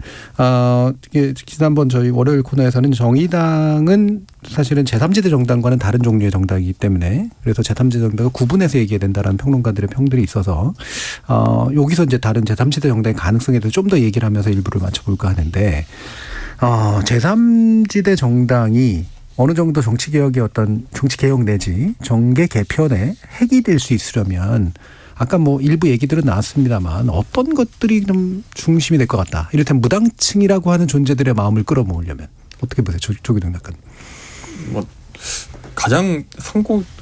이게 지난번 저희 월요일 코너에서는 정의당은 사실은 제3지대 정당과는 다른 종류의 정당이기 때문에, 그래서 제3지대 정당을 구분해서 얘기해야 된다라는 평론가들의 평들이 있어서 여기서 이제 다른 제3지대 정당의 가능성에 대해서 좀 더 얘기를 하면서 일부를 맞춰볼까 하는데, 제3지대 정당이 어느 정도 정치개혁의 어떤 정치개혁 내지 정계 개편의 핵이 될 수 있으려면, 아까 뭐 일부 얘기들은 나왔습니다만 어떤 것들이 좀 중심이 될 것 같다. 이를테면 무당층이라고 하는 존재들의 마음을 끌어모으려면 어떻게 보세요, 조기동 작가님? 뭐 가장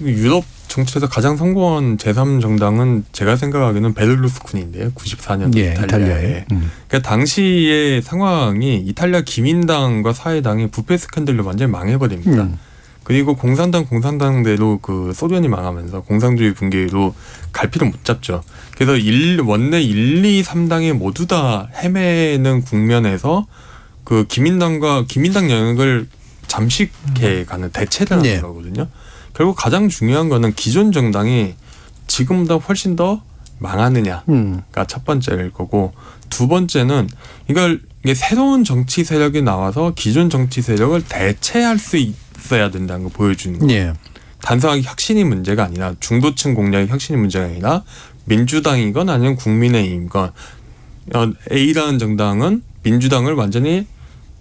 유럽 정치에서 가장 성공한 제3정당은 제가 생각하기에는 베를루스코니인데요. 94년 예, 이탈리아에. 그러니까 당시의 상황이 이탈리아 기민당과 사회당이 부패 스캔들로 완전히 망해버립니다. 그리고 공산당대로 그 소련이 망하면서 공산주의 붕괴로 갈피를 못 잡죠. 그래서 원내 1, 2, 3당이 모두 다 헤매는 국면에서 그 기민당 영역을 잠식해 가는 대체를 하는 거거든요. 결국 가장 중요한 거는 기존 정당이 지금보다 훨씬 더 망하느냐가 첫 번째일 거고, 두 번째는 이게 새로운 정치 세력이 나와서 기존 정치 세력을 대체할 수 있어야 된다는 걸 보여주는 거예요. 예. 단순하게 혁신이 문제가 아니라, 중도층 공략의 혁신이 문제가 아니라 민주당이건 아니면 국민의힘이건 A라는 정당은 민주당을 완전히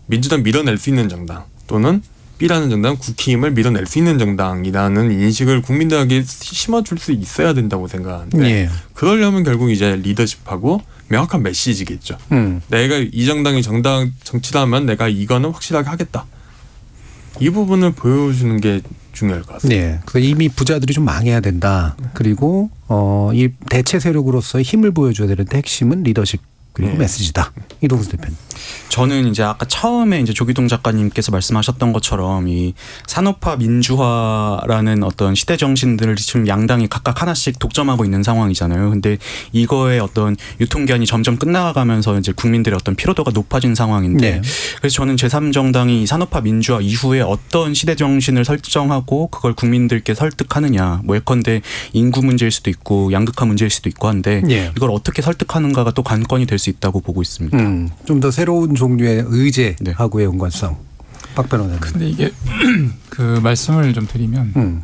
민주당 밀어낼 수 있는 정당 또는 B라는 정당 국힘을 밀어낼 수 있는 정당이라는 인식을 국민들에게 심어줄 수 있어야 된다고 생각하는데 예. 그러려면 결국 이제 리더십하고 명확한 메시지겠죠. 내가 이 정당이 정치라면 내가 이거는 확실하게 하겠다. 이 부분을 보여주는 게 중요할 것 같습니다. 네. 그래서 이미 부자들이 좀 망해야 된다. 그리고 이 대체 세력으로서의 힘을 보여줘야 되는데 핵심은 리더십 그리고 네. 메시지다. 이동수 대표님. 저는 이제 아까 처음에 이제 조기동 작가님께서 말씀하셨던 것처럼 이 산업화 민주화라는 어떤 시대 정신들을 지금 양당이 각각 하나씩 독점하고 있는 상황이잖아요. 근데 이거의 어떤 유통기한이 점점 끝나가면서 이제 국민들의 어떤 피로도가 높아진 상황인데 네. 그래서 저는 제3정당이 이 산업화 민주화 이후에 어떤 시대 정신을 설정하고 그걸 국민들께 설득하느냐. 뭐 예컨대 인구 문제일 수도 있고 양극화 문제일 수도 있고 한데 네. 이걸 어떻게 설득하는가가 또 관건이 될 수 있다고 보고 있습니다. 좀 더 새로운 종류의 의제하고의 연관성. 박 변호사님. 근데 이게 그 말씀을 좀 드리면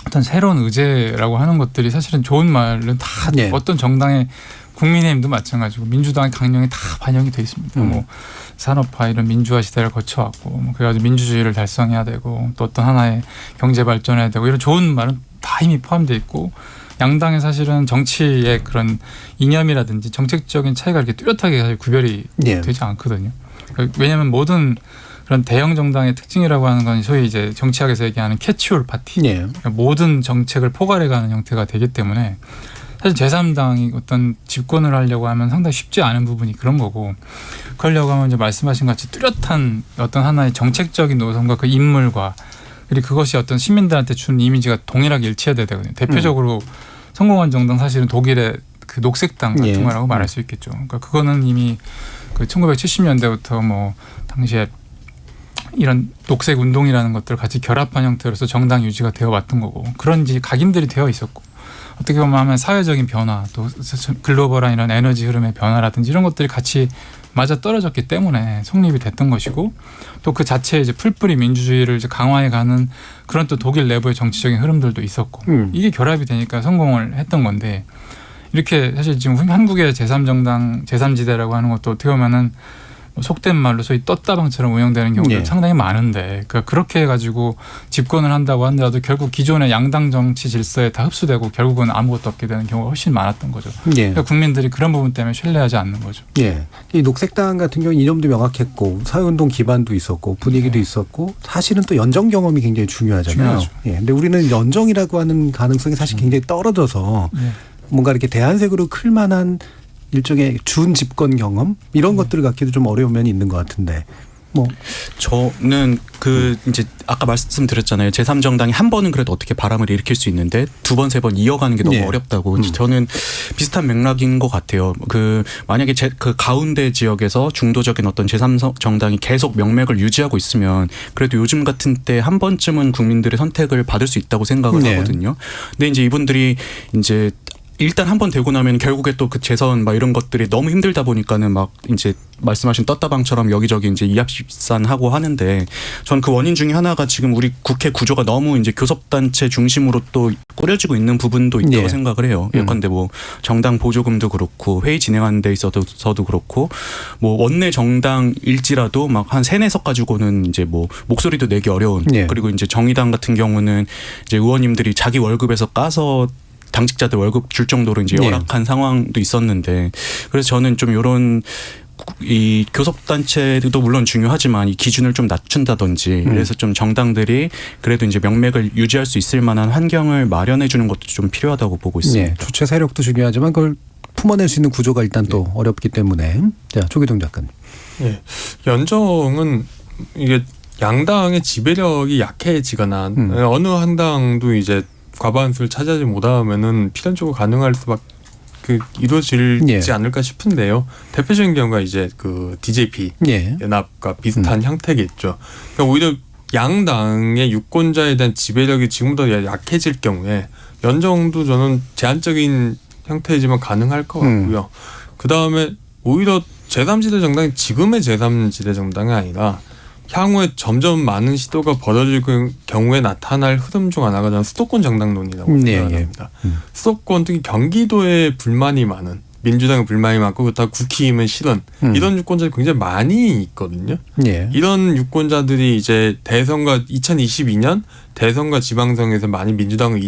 어떤 새로운 의제라고 하는 것들이 사실은 좋은 말은 다 네. 어떤 정당의 국민의힘도 마찬가지고 민주당의 강령에 다 반영이 돼 있습니다. 뭐 산업화 이런 민주화 시대를 거쳐왔고 뭐 그래가지고 민주주의를 달성해야 되고 또 어떤 하나의 경제 발전해야 되고 이런 좋은 말은 다 이미 포함되어 있고 양당의 사실은 정치의 그런 이념이라든지 정책적인 차이가 이렇게 뚜렷하게 사실 구별이 네. 되지 않거든요. 왜냐하면 모든 그런 대형 정당의 특징이라고 하는 건 소위 이제 정치학에서 얘기하는 캐치올 파티, 네. 그러니까 모든 정책을 포괄해가는 형태가 되기 때문에 사실 제3당이 어떤 집권을 하려고 하면 상당히 쉽지 않은 부분이 그런 거고 그러려고 하면 이제 말씀하신 같이 뚜렷한 어떤 하나의 정책적인 노선과 그 인물과 그리고 그것이 어떤 시민들한테 주는 이미지가 동일하게 일치해야 되거든요. 대표적으로 성공한 정당 사실은 독일의 그 녹색당 같은 예. 거라고 말할 수 있겠죠. 그러니까 그거는 이미 그 1970년대부터 뭐 당시에 이런 녹색 운동이라는 것들을 같이 결합한 형태로서 정당 유지가 되어 왔던 거고 그런 이제 각인들이 되어 있었고 어떻게 보면 사회적인 변화 또 글로벌한 이런 에너지 흐름의 변화라든지 이런 것들이 같이 맞아 떨어졌기 때문에 성립이 됐던 것이고 또 그 자체에 이제 풀뿌리 민주주의를 이제 강화해가는 그런 또 독일 내부의 정치적인 흐름들도 있었고 이게 결합이 되니까 성공을 했던 건데 이렇게 사실 지금 한국의 제3정당 제3지대라고 하는 것도 어떻게 보면은 속된 말로 소위 떴다방처럼 운영되는 경우도 네. 상당히 많은데 그러니까 그렇게 해가지고 집권을 한다고 하더라도 결국 기존의 양당 정치 질서에 다 흡수되고 결국은 아무것도 없게 되는 경우가 훨씬 많았던 거죠. 예. 그러니까 국민들이 그런 부분 때문에 신뢰하지 않는 거죠. 예. 이 녹색당 같은 경우는 이념도 명확했고 사회운동 기반도 있었고 분위기도 있었고 사실은 또 연정 경험이 굉장히 중요하잖아요. 중요하죠. 예. 근데 우리는 연정이라고 하는 가능성이 사실 굉장히 떨어져서 뭔가 이렇게 대안색으로 클 만한 일종의 준 집권 경험 이런 것들을 갖기도 좀 어려운 면이 있는 것 같은데 뭐 저는 그 이제 아까 말씀드렸잖아요. 제3정당이 한 번은 그래도 어떻게 바람을 일으킬 수 있는데 두 번, 세 번 이어가는 게 너무 네. 어렵다고. 저는 비슷한 맥락인 것 같아요. 그 만약에 그 가운데 지역에서 중도적인 어떤 제3정당이 계속 명맥을 유지하고 있으면 그래도 요즘 같은 때 한 번쯤은 국민들의 선택을 받을 수 있다고 생각을 네. 하거든요. 근데 이제 이분들이 이제 일단 한 번 되고 나면 결국에 또 그 재선 막 이런 것들이 너무 힘들다 보니까는 막 이제 말씀하신 떴다방처럼 여기저기 이제 이합집산하고 하는데 전 그 원인 중에 하나가 지금 우리 국회 구조가 너무 이제 교섭단체 중심으로 또 꾸려지고 있는 부분도 있다고 네. 생각을 해요. 예컨대 뭐 정당 보조금도 그렇고 회의 진행하는 데 있어서도 그렇고 뭐 원내 정당일지라도 막 한 3-4석 가지고는 이제 뭐 목소리도 내기 어려운 네. 그리고 이제 정의당 같은 경우는 이제 의원님들이 자기 월급에서 까서 당직자들 월급 줄 정도로 이제 네. 열악한 상황도 있었는데 그래서 저는 좀 이런 이 교섭단체도 물론 중요하지만 이 기준을 좀 낮춘다든지 그래서 좀 정당들이 그래도 이제 명맥을 유지할 수 있을 만한 환경을 마련해 주는 것도 좀 필요하다고 보고 있습니다. 네. 주체 세력도 중요하지만 그걸 품어낼 수 있는 구조가 일단 또 어렵기 때문에 자 조기동 작가님. 예. 연정은 이게 양당의 지배력이 약해지거나 어느 한 당도 이제 과반수를 차지하지 못하면은 필연적으로 가능할 수밖에 이루어지지 예. 않을까 싶은데요. 대표적인 경우가 이제 그 DJP 예. 연합과 비슷한 형태겠죠. 그러니까 오히려 양당의 유권자에 대한 지배력이 지금보다 약해질 경우에 연정도 저는 제한적인 형태이지만 가능할 것 같고요. 그 다음에 오히려 제3지대 정당이 지금의 제3지대 정당이 아니라 향후에 점점 많은 시도가 벌어질 경우에 나타날 흐름 중 하나가 저는 수도권 정당론이라고 네, 생각합니다. 수도권 특히 경기도에 불만이 많은 민주당의 불만이 많고 그렇다고 국힘은 싫은 이런 유권자들이 굉장히 많이 있거든요. 예. 이런 유권자들이 이제 대선과 2022년 대선과 지방선거에서 많이 민주당을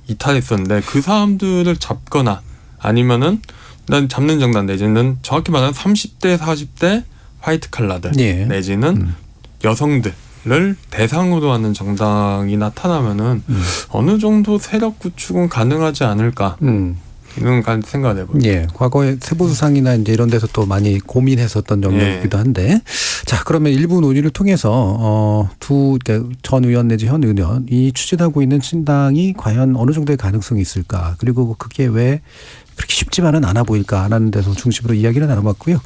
이탈했었는데 그 사람들을 잡거나 아니면은 난 잡는 정당 내지는 정확히 말하면 30대 40대 화이트 칼라들 예. 내지는 여성들을 대상으로 하는 정당이 나타나면은 어느 정도 세력 구축은 가능하지 않을까 이런 생각을 해봅니다. 예, 과거에 세보수상이나 이제 이런 데서 또 많이 고민했었던 영역이기도 한데, 자 그러면 일부 논의를 통해서 그러니까 전 의원 내지 현 의원이 추진하고 있는 신당이 과연 어느 정도의 가능성이 있을까, 그리고 그게 왜 그렇게 쉽지만은 않아 보일까라는 데서 중심으로 이야기를 나눠봤고요.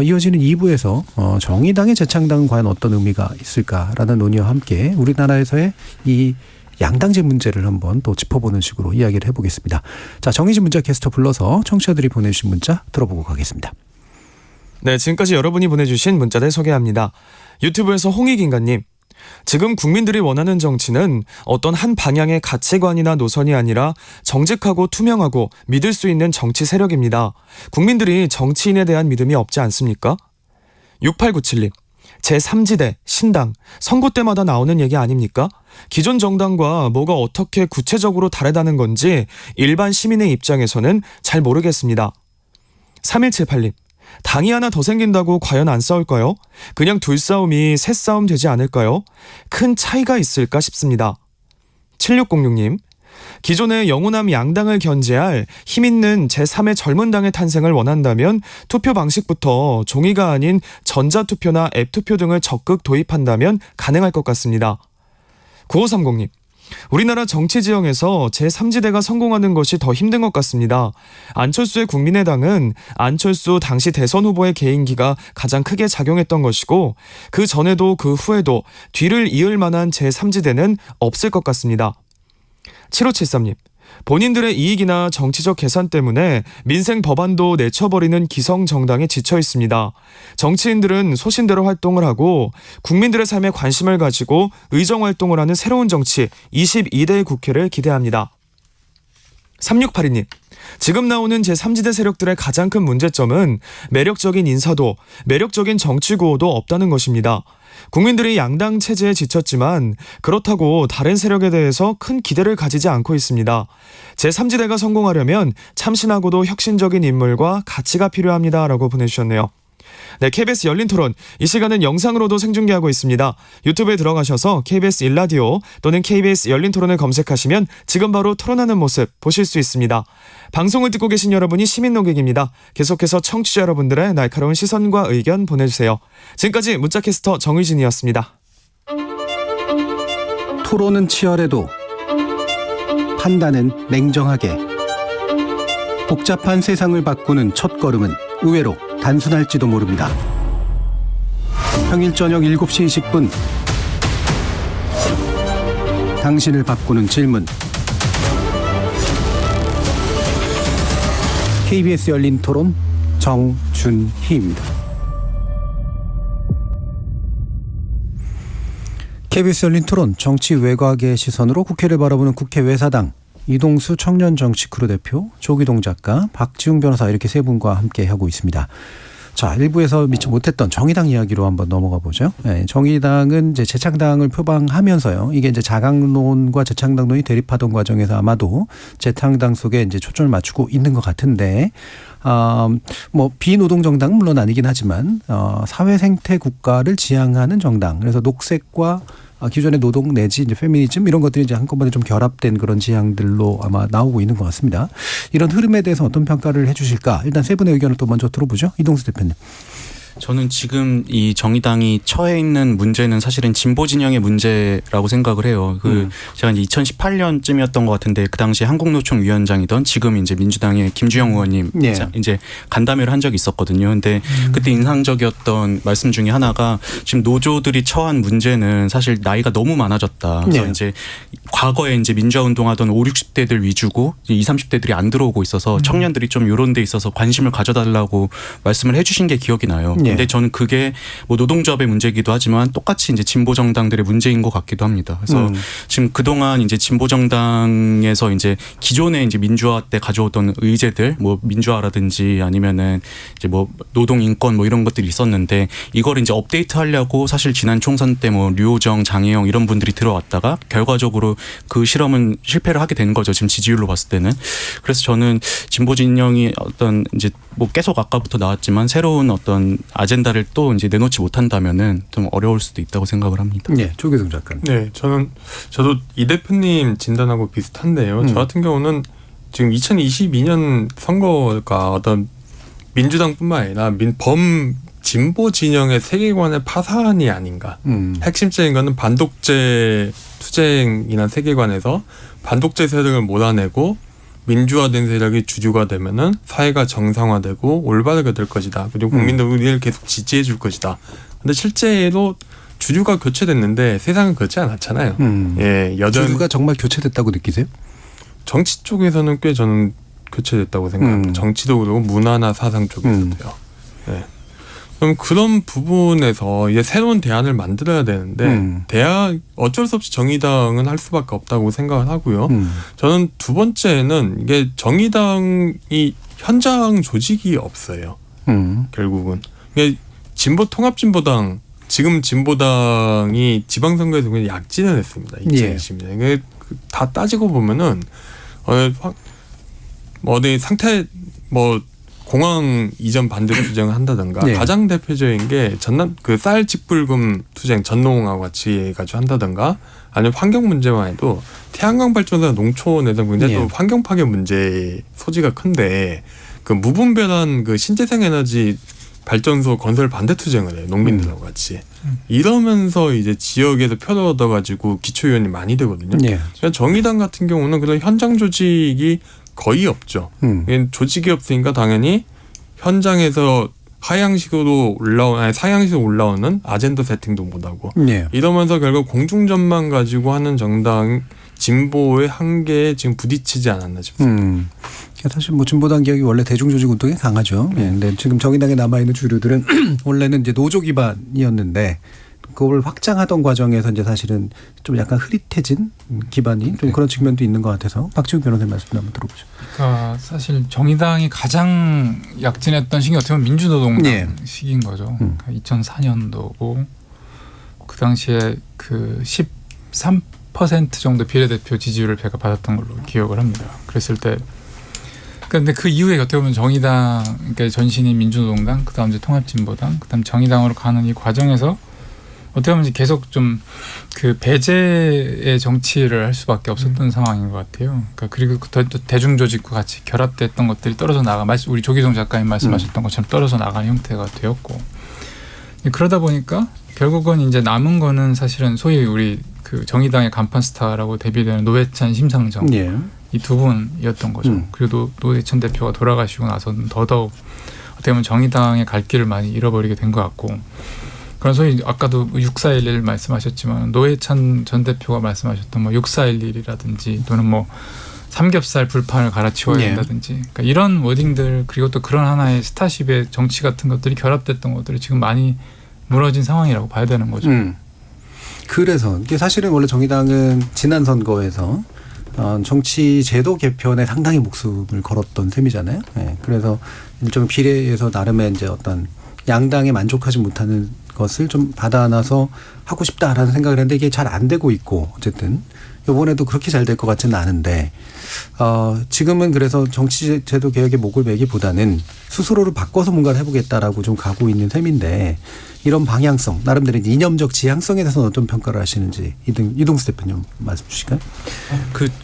이어지는 2부에서 정의당의 재창당은 과연 어떤 의미가 있을까라는 논의와 함께 우리나라에서의 이 양당제 문제를 한번 또 짚어보는 식으로 이야기를 해보겠습니다. 자, 정의진 문자 캐스터 불러서 청취자들이 보내주신 문자 들어보고 가겠습니다. 네, 지금까지 여러분이 보내주신 문자들 소개합니다. 유튜브에서 홍익인간님, 지금 국민들이 원하는 정치는 어떤 한 방향의 가치관이나 노선이 아니라 정직하고 투명하고 믿을 수 있는 정치 세력입니다. 국민들이 정치인에 대한 믿음이 없지 않습니까? 6897님, 제3지대, 신당, 선거 때마다 나오는 얘기 아닙니까? 기존 정당과 뭐가 어떻게 구체적으로 다르다는 건지 일반 시민의 입장에서는 잘 모르겠습니다. 3178님, 당이 하나 더 생긴다고 과연 안 싸울까요? 그냥 둘 싸움이 셋 싸움 되지 않을까요? 큰 차이가 있을까 싶습니다. 7606님, 기존의 영호남 양당을 견제할 힘있는 제3의 젊은 당의 탄생을 원한다면 투표 방식부터 종이가 아닌 전자투표나 앱투표 등을 적극 도입한다면 가능할 것 같습니다. 9530님, 우리나라 정치 지형에서 제3지대가 성공하는 것이 더 힘든 것 같습니다. 안철수의 국민의당은 안철수 당시 대선 후보의 개인기가 가장 크게 작용했던 것이고 그 전에도 그 후에도 뒤를 이을 만한 제3지대는 없을 것 같습니다. 7573님, 본인들의 이익이나 정치적 계산 때문에 민생 법안도 내쳐버리는 기성정당에 지쳐 있습니다. 정치인들은 소신대로 활동을 하고 국민들의 삶에 관심을 가지고 의정활동을 하는 새로운 정치 22대 국회를 기대합니다. 3682님, 지금 나오는 제3지대 세력들의 가장 큰 문제점은 매력적인 인사도, 매력적인 정치 구호도 없다는 것입니다. 국민들이 양당 체제에 지쳤지만 그렇다고 다른 세력에 대해서 큰 기대를 가지지 않고 있습니다. 제3지대가 성공하려면 참신하고도 혁신적인 인물과 가치가 필요합니다. 라고 보내주셨네요. 네, KBS 열린 토론, 이 시간은 영상으로도 생중계하고 있습니다. 유튜브에 들어가셔서 KBS 일라디오 또는 KBS 열린 토론을 검색하시면 지금 바로 토론하는 모습 보실 수 있습니다. 방송을 듣고 계신 여러분이 시민 논객입니다. 계속해서 청취자 여러분들의 날카로운 시선과 의견 보내주세요. 지금까지 문자캐스터 정의진이었습니다. 토론은 치열해도 판단은 냉정하게. 복잡한 세상을 바꾸는 첫걸음은 의외로 단순할지도 모릅니다. 평일 저녁 7시 20분 당신을 바꾸는 질문. KBS 열린 토론 정준희입니다. KBS 열린 토론 정치 외곽의 시선으로 국회를 바라보는 국회 외사당 이동수 청년정치크루 대표, 조기동 작가, 박지웅 변호사 이렇게 세 분과 함께 하고 있습니다. 자, 일부에서 미처 못했던 정의당 이야기로 한번 넘어가 보죠. 네, 정의당은 이제 재창당을 표방하면서요. 이게 이제 자강론과 재창당론이 대립하던 과정에서 아마도 재창당 속에 이제 초점을 맞추고 있는 것 같은데, 뭐 비노동 정당은 물론 아니긴 하지만 사회 생태 국가를 지향하는 정당. 그래서 녹색과 기존의 노동 내지 이제 페미니즘 이런 것들이 이제 한꺼번에 좀 결합된 그런 지향들로 아마 나오고 있는 것 같습니다. 이런 흐름에 대해서 어떤 평가를 해주실까? 일단 세 분의 의견을 또 먼저 들어보죠. 이동수 대표님. 저는 지금 이 정의당이 처해 있는 문제는 사실은 진보 진영의 문제라고 생각을 해요. 제가 이제 2018년쯤이었던 것 같은데 그 당시에 한국노총 위원장이던 지금 이제 민주당의 김주영 의원님 이제 간담회를 한 적이 있었거든요. 근데 그때 인상적이었던 말씀 중에 하나가 지금 노조들이 처한 문제는 사실 나이가 너무 많아졌다. 그래서 이제 과거에 이제 민주화 운동하던 5, 60대들 위주고 20, 30대들이 안 들어오고 있어서 청년들이 좀 이런 데 있어서 관심을 가져달라고 말씀을 해주신 게 기억이 나요. 예. 근데 저는 그게 뭐 노동조합의 문제이기도 하지만 똑같이 이제 진보 정당들의 문제인 것 같기도 합니다. 그래서 지금 그동안 이제 진보 정당에서 이제 기존에 이제 민주화 때 가져오던 의제들, 뭐 민주화라든지 아니면은 이제 뭐 노동 인권 뭐 이런 것들이 있었는데 이걸 이제 업데이트하려고 사실 지난 총선 때 뭐 류호정, 장혜영 이런 분들이 들어왔다가 결과적으로 그 실험은 실패를 하게 된 거죠. 지금 지지율로 봤을 때는. 그래서 저는 진보 진영이 어떤 이제 뭐 계속 아까부터 나왔지만 새로운 어떤 아젠다를 또 이제 내놓지 못한다면은 좀 어려울 수도 있다고 생각을 합니다. 네, 조계성 작가님. 네, 저도 이 대표님 진단하고 비슷한데요. 저 같은 경우는 지금 2022년 선거가 어떤 민주당뿐만 아니라 진보 진영의 세계관의 파산이 아닌가. 핵심적인 거는 반독재 투쟁이나 세계관에서 반독재 세력을 몰아내고 민주화된 세력이 주류가 되면은 사회가 정상화되고 올바르게 될 것이다. 그리고 국민들이 우리를 계속 지지해 줄 것이다. 근데 실제로 주류가 교체됐는데 세상은 그렇지 않았잖아요. 예, 주류가 정말 교체됐다고 느끼세요? 정치 쪽에서는 꽤 저는 교체됐다고 생각합니다. 정치도 그렇고 문화나 사상 쪽에서도요. 예. 그럼 그런 부분에서 이제 새로운 대안을 만들어야 되는데 어쩔 수 없이 정의당은 할 수밖에 없다고 생각을 하고요. 저는 두 번째는 이게 정의당이 현장 조직이 없어요. 결국은 이게 통합진보당 지금 진보당이 지방선거에서 그냥 약진을 했습니다. 2020년에 이게 다 따지고 보면은 어디 상태 뭐 공항 이전 반대 투쟁을 한다든가 가장 대표적인 게 전남 그 쌀 직불금 투쟁 전농하고 같이 해가지고 한다든가 아니면 환경 문제만 해도 태양광 발전소나 농촌에서 굉장히 또 환경 파괴 문제 소지가 큰데 그 무분별한 그 신재생 에너지 발전소 건설 반대 투쟁을 해요. 농민들하고 같이. 이러면서 이제 지역에서 표를 얻어가지고 기초의원이 많이 되거든요. 그러니까 정의당 같은 경우는 그런 현장 조직이 거의 없죠. 조직이 없으니까 당연히 현장에서 사양식으로 올라오는 아젠다 세팅도 못하고 이러면서 결국 공중전만 가지고 하는 정당 진보의 한계에 지금 부딪히지 않았나 싶습니다. 사실 뭐 진보당 기억이 원래 대중조직 운동이 강하죠. 근데 지금 정의당에 남아있는 주류들은 원래는 이제 노조 기반이었는데 그걸 확장하던 과정에서 이제 사실은 좀 약간 흐릿해진 기반이 좀 그런 측면도 있는 것 같아서 박지훈 변호사님 말씀 한번 들어보죠. 그러니까 사실 정의당이 가장 약진했던 시기 어떻게 보면 민주노동당 시기인 거죠. 그러니까 2004년도고 그 당시에 그 13% 정도 비례대표 지지율을 제가 받았던 걸로 기억을 합니다. 그랬을 때 근데 그 이후에 어떻게 보면 정의당 그러니까 전신이 민주노동당 그다음 이제 통합진보당 그다음 정의당으로 가는 이 과정에서 어떻게 보면 계속 좀 그 배제의 정치를 할 수밖에 없었던 상황인 것 같아요. 그러니까 그리고 또 대중조직과 같이 결합됐던 것들이 떨어져 나가 우리 조기성 작가님 말씀하셨던 것처럼 떨어져 나가는 형태가 되었고 그러다 보니까 결국은 이제 남은 거는 사실은 소위 우리 그 정의당의 간판 스타라고 대비되는 노회찬, 심상정 이 두 분이었던 거죠. 그리고 노회찬 대표가 돌아가시고 나서는 더더욱 어떻게 보면 정의당의 갈 길을 많이 잃어버리게 된 것 같고. 그런 소위 아까도 6411 말씀하셨지만 노회찬 전 대표가 말씀하셨던 뭐 6411이라든지 또는 뭐 삼겹살 불판을 갈아치워야 된다든지 그러니까 이런 워딩들 그리고 또 그런 하나의 스타쉽의 정치 같은 것들이 결합됐던 것들이 지금 많이 무너진 상황이라고 봐야 되는 거죠. 그래서 이게 사실은 원래 정의당은 지난 선거에서 정치 제도 개편에 상당히 목숨을 걸었던 셈이잖아요. 그래서 일종의 비례에서 나름의 이제 어떤 양당에 만족하지 못하는 것을 좀 받아 안아서 하고 싶다라는 생각을 했는데 이게 잘 안 되고 있고 어쨌든 이번에도 그렇게 잘 될 것 같지는 않은데 지금은 그래서 정치 제도 개혁의 목을 매기보다는 스스로를 바꿔서 뭔가를 해보겠다라고 좀 가고 있는 셈인데 이런 방향성 나름대로 이념적 지향성에 대해서는 어떤 평가를 하시는지 이동수 대표님 말씀 주실까요?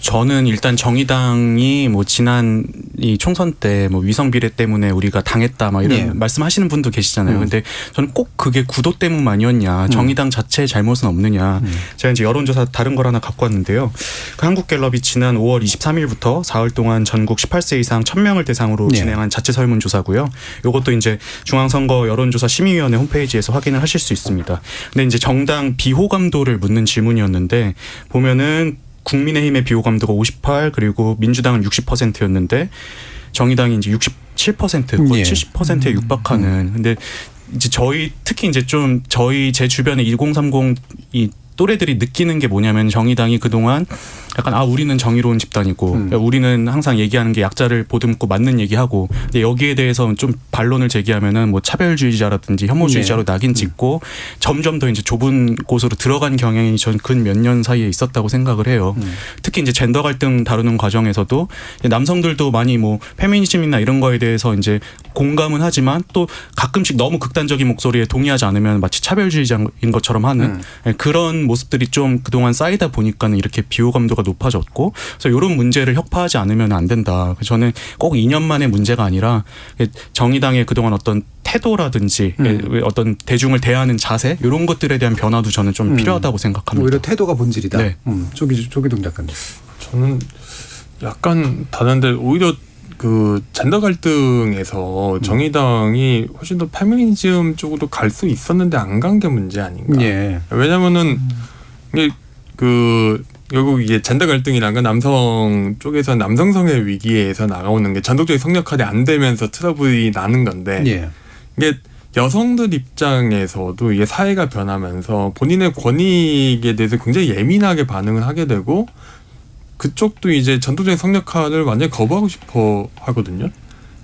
저는 일단 정의당이 뭐 지난 이 총선 때 뭐 위성 비례 때문에 우리가 당했다 막 이런 말씀하시는 분도 계시잖아요. 근데 저는 꼭 그게 구도 때문만이었냐, 정의당 자체의 잘못은 없느냐. 제가 이제 여론조사 다른 걸 하나 갖고 왔는데요. 그 한국갤럽이 지난 5월 23일부터 4월 동안 전국 18세 이상 1,000명을 대상으로 진행한 자체 설문조사고요. 이것도 이제 중앙선거 여론조사 심의위원회 홈페이지에서 확인을 하실 수 있습니다. 근데 이제 정당 비호감도를 묻는 질문이었는데 보면은 국민의힘의 비호감도가 58 그리고 민주당은 60%였는데 정의당이 이제 67% 거의 예. 70%에 육박하는. 근데 이제 특히 이제 좀 제 주변에 2030 이 또래들이 느끼는 게 뭐냐면 정의당이 그동안 약간 우리는 정의로운 집단이고 우리는 항상 얘기하는 게 약자를 보듬고 맞는 얘기하고 근데 여기에 대해서 좀 반론을 제기하면은 뭐 차별주의자라든지 혐오주의자로 낙인 찍고 점점 더 이제 좁은 곳으로 들어간 경향이 전 근 몇 년 사이에 있었다고 생각을 해요. 특히 이제 젠더 갈등 다루는 과정에서도 남성들도 많이 뭐 페미니즘이나 이런 거에 대해서 이제 공감은 하지만 또 가끔씩 너무 극단적인 목소리에 동의하지 않으면 마치 차별주의자인 것처럼 하는 그런 모습들이 좀 그동안 쌓이다 보니까는 이렇게 비호감도가 높아졌고 그래서 이런 문제를 혁파하지 않으면 안 된다. 저는 꼭 2년만의 문제가 아니라 정의당의 그동안 어떤 태도라든지 어떤 대중을 대하는 자세 이런 것들에 대한 변화도 저는 좀 필요하다고 생각합니다. 오히려 태도가 본질이다. 네. 조기동 작가님. 저는 약간 다른데 오히려 그 젠더 갈등에서 정의당이 훨씬 더 페미니즘 쪽으로 갈 수 있었는데 안 간 게 문제 아닌가. 예. 왜냐면은 이게 결국 이게 젠더 갈등이란 건 남성 쪽에서 남성성의 위기에서 나오는 게 전통적인 성역할이 안 되면서 트러블이 나는 건데 예. 이게 여성들 입장에서도 이게 사회가 변하면서 본인의 권익에 대해서 굉장히 예민하게 반응을 하게 되고 그쪽도 이제 전통적인 성역할을 완전히 거부하고 싶어 하거든요.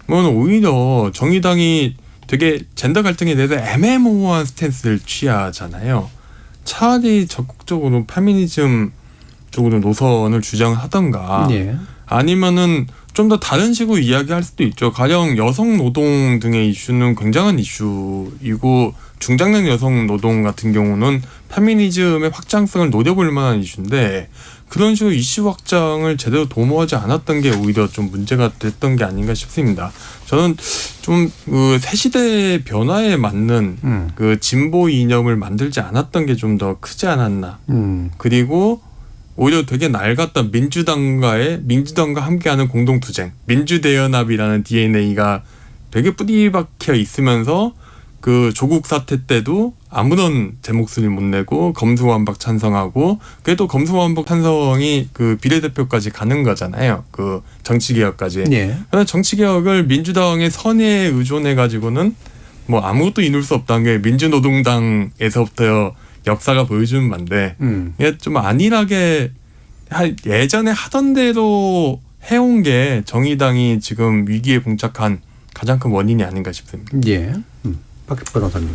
그러면 오히려 정의당이 되게 젠더 갈등에 대해서 애매모호한 스탠스를 취하잖아요. 차라리 적극적으로 페미니즘 쪽으로 노선을 주장하던가 예. 아니면은 좀 더 다른 식으로 이야기할 수도 있죠. 가령 여성 노동 등의 이슈는 굉장한 이슈이고 중장년 여성 노동 같은 경우는 페미니즘의 확장성을 노려볼 만한 이슈인데 그런 식으로 이슈 확장을 제대로 도모하지 않았던 게 오히려 좀 문제가 됐던 게 아닌가 싶습니다. 저는 좀 그 새 시대의 변화에 맞는 그 진보 이념을 만들지 않았던 게 좀 더 크지 않았나. 그리고 오히려 되게 낡았던 민주당과 함께하는 공동투쟁, 민주대연합이라는 DNA가 되게 뿌리박혀 있으면서 그 조국 사태 때도 아무런 제 목소리를 못 내고 검수완박 찬성하고 그래도 검수완박 찬성이 그 비례대표까지 가는 거잖아요. 그 정치개혁까지. 예. 그런데 정치개혁을 민주당의 선의에 의존해 가지고는 뭐 아무것도 이룰 수 없다는 게 민주노동당에서부터 역사가 보여주는 건데 이게 좀 안일하게 예전에 하던 대로 해온 게 정의당이 지금 위기에 봉착한 가장 큰 원인이 아닌가 싶습니다. 예. 박 변호사님.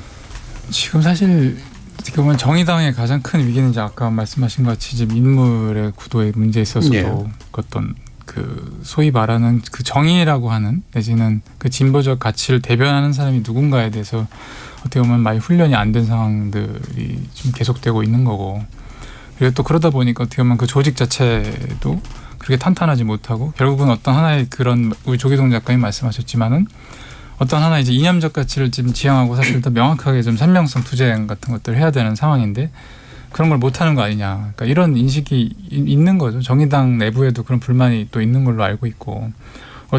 지금 사실 어떻게 보면 정의당의 가장 큰 위기는 이제 아까 말씀하신 것 같이 지금 인물의 구도에 문제 있어서도 예. 어떤 그 소위 말하는 그 정의라고 하는 내지는 그 진보적 가치를 대변하는 사람이 누군가에 대해서 어떻게 보면 많이 훈련이 안 된 상황들이 좀 계속되고 있는 거고 그리고 또 그러다 보니까 어떻게 보면 그 조직 자체도 그렇게 탄탄하지 못하고 결국은 어떤 하나의 그런 우리 조기동 작가님 말씀하셨지만은 어떤 하나 이제 이념적 가치를 지금 지향하고 사실 더 명확하게 좀 선명성 투쟁 같은 것들을 해야 되는 상황인데 그런 걸 못하는 거 아니냐. 그러니까 이런 인식이 있는 거죠. 정의당 내부에도 그런 불만이 또 있는 걸로 알고 있고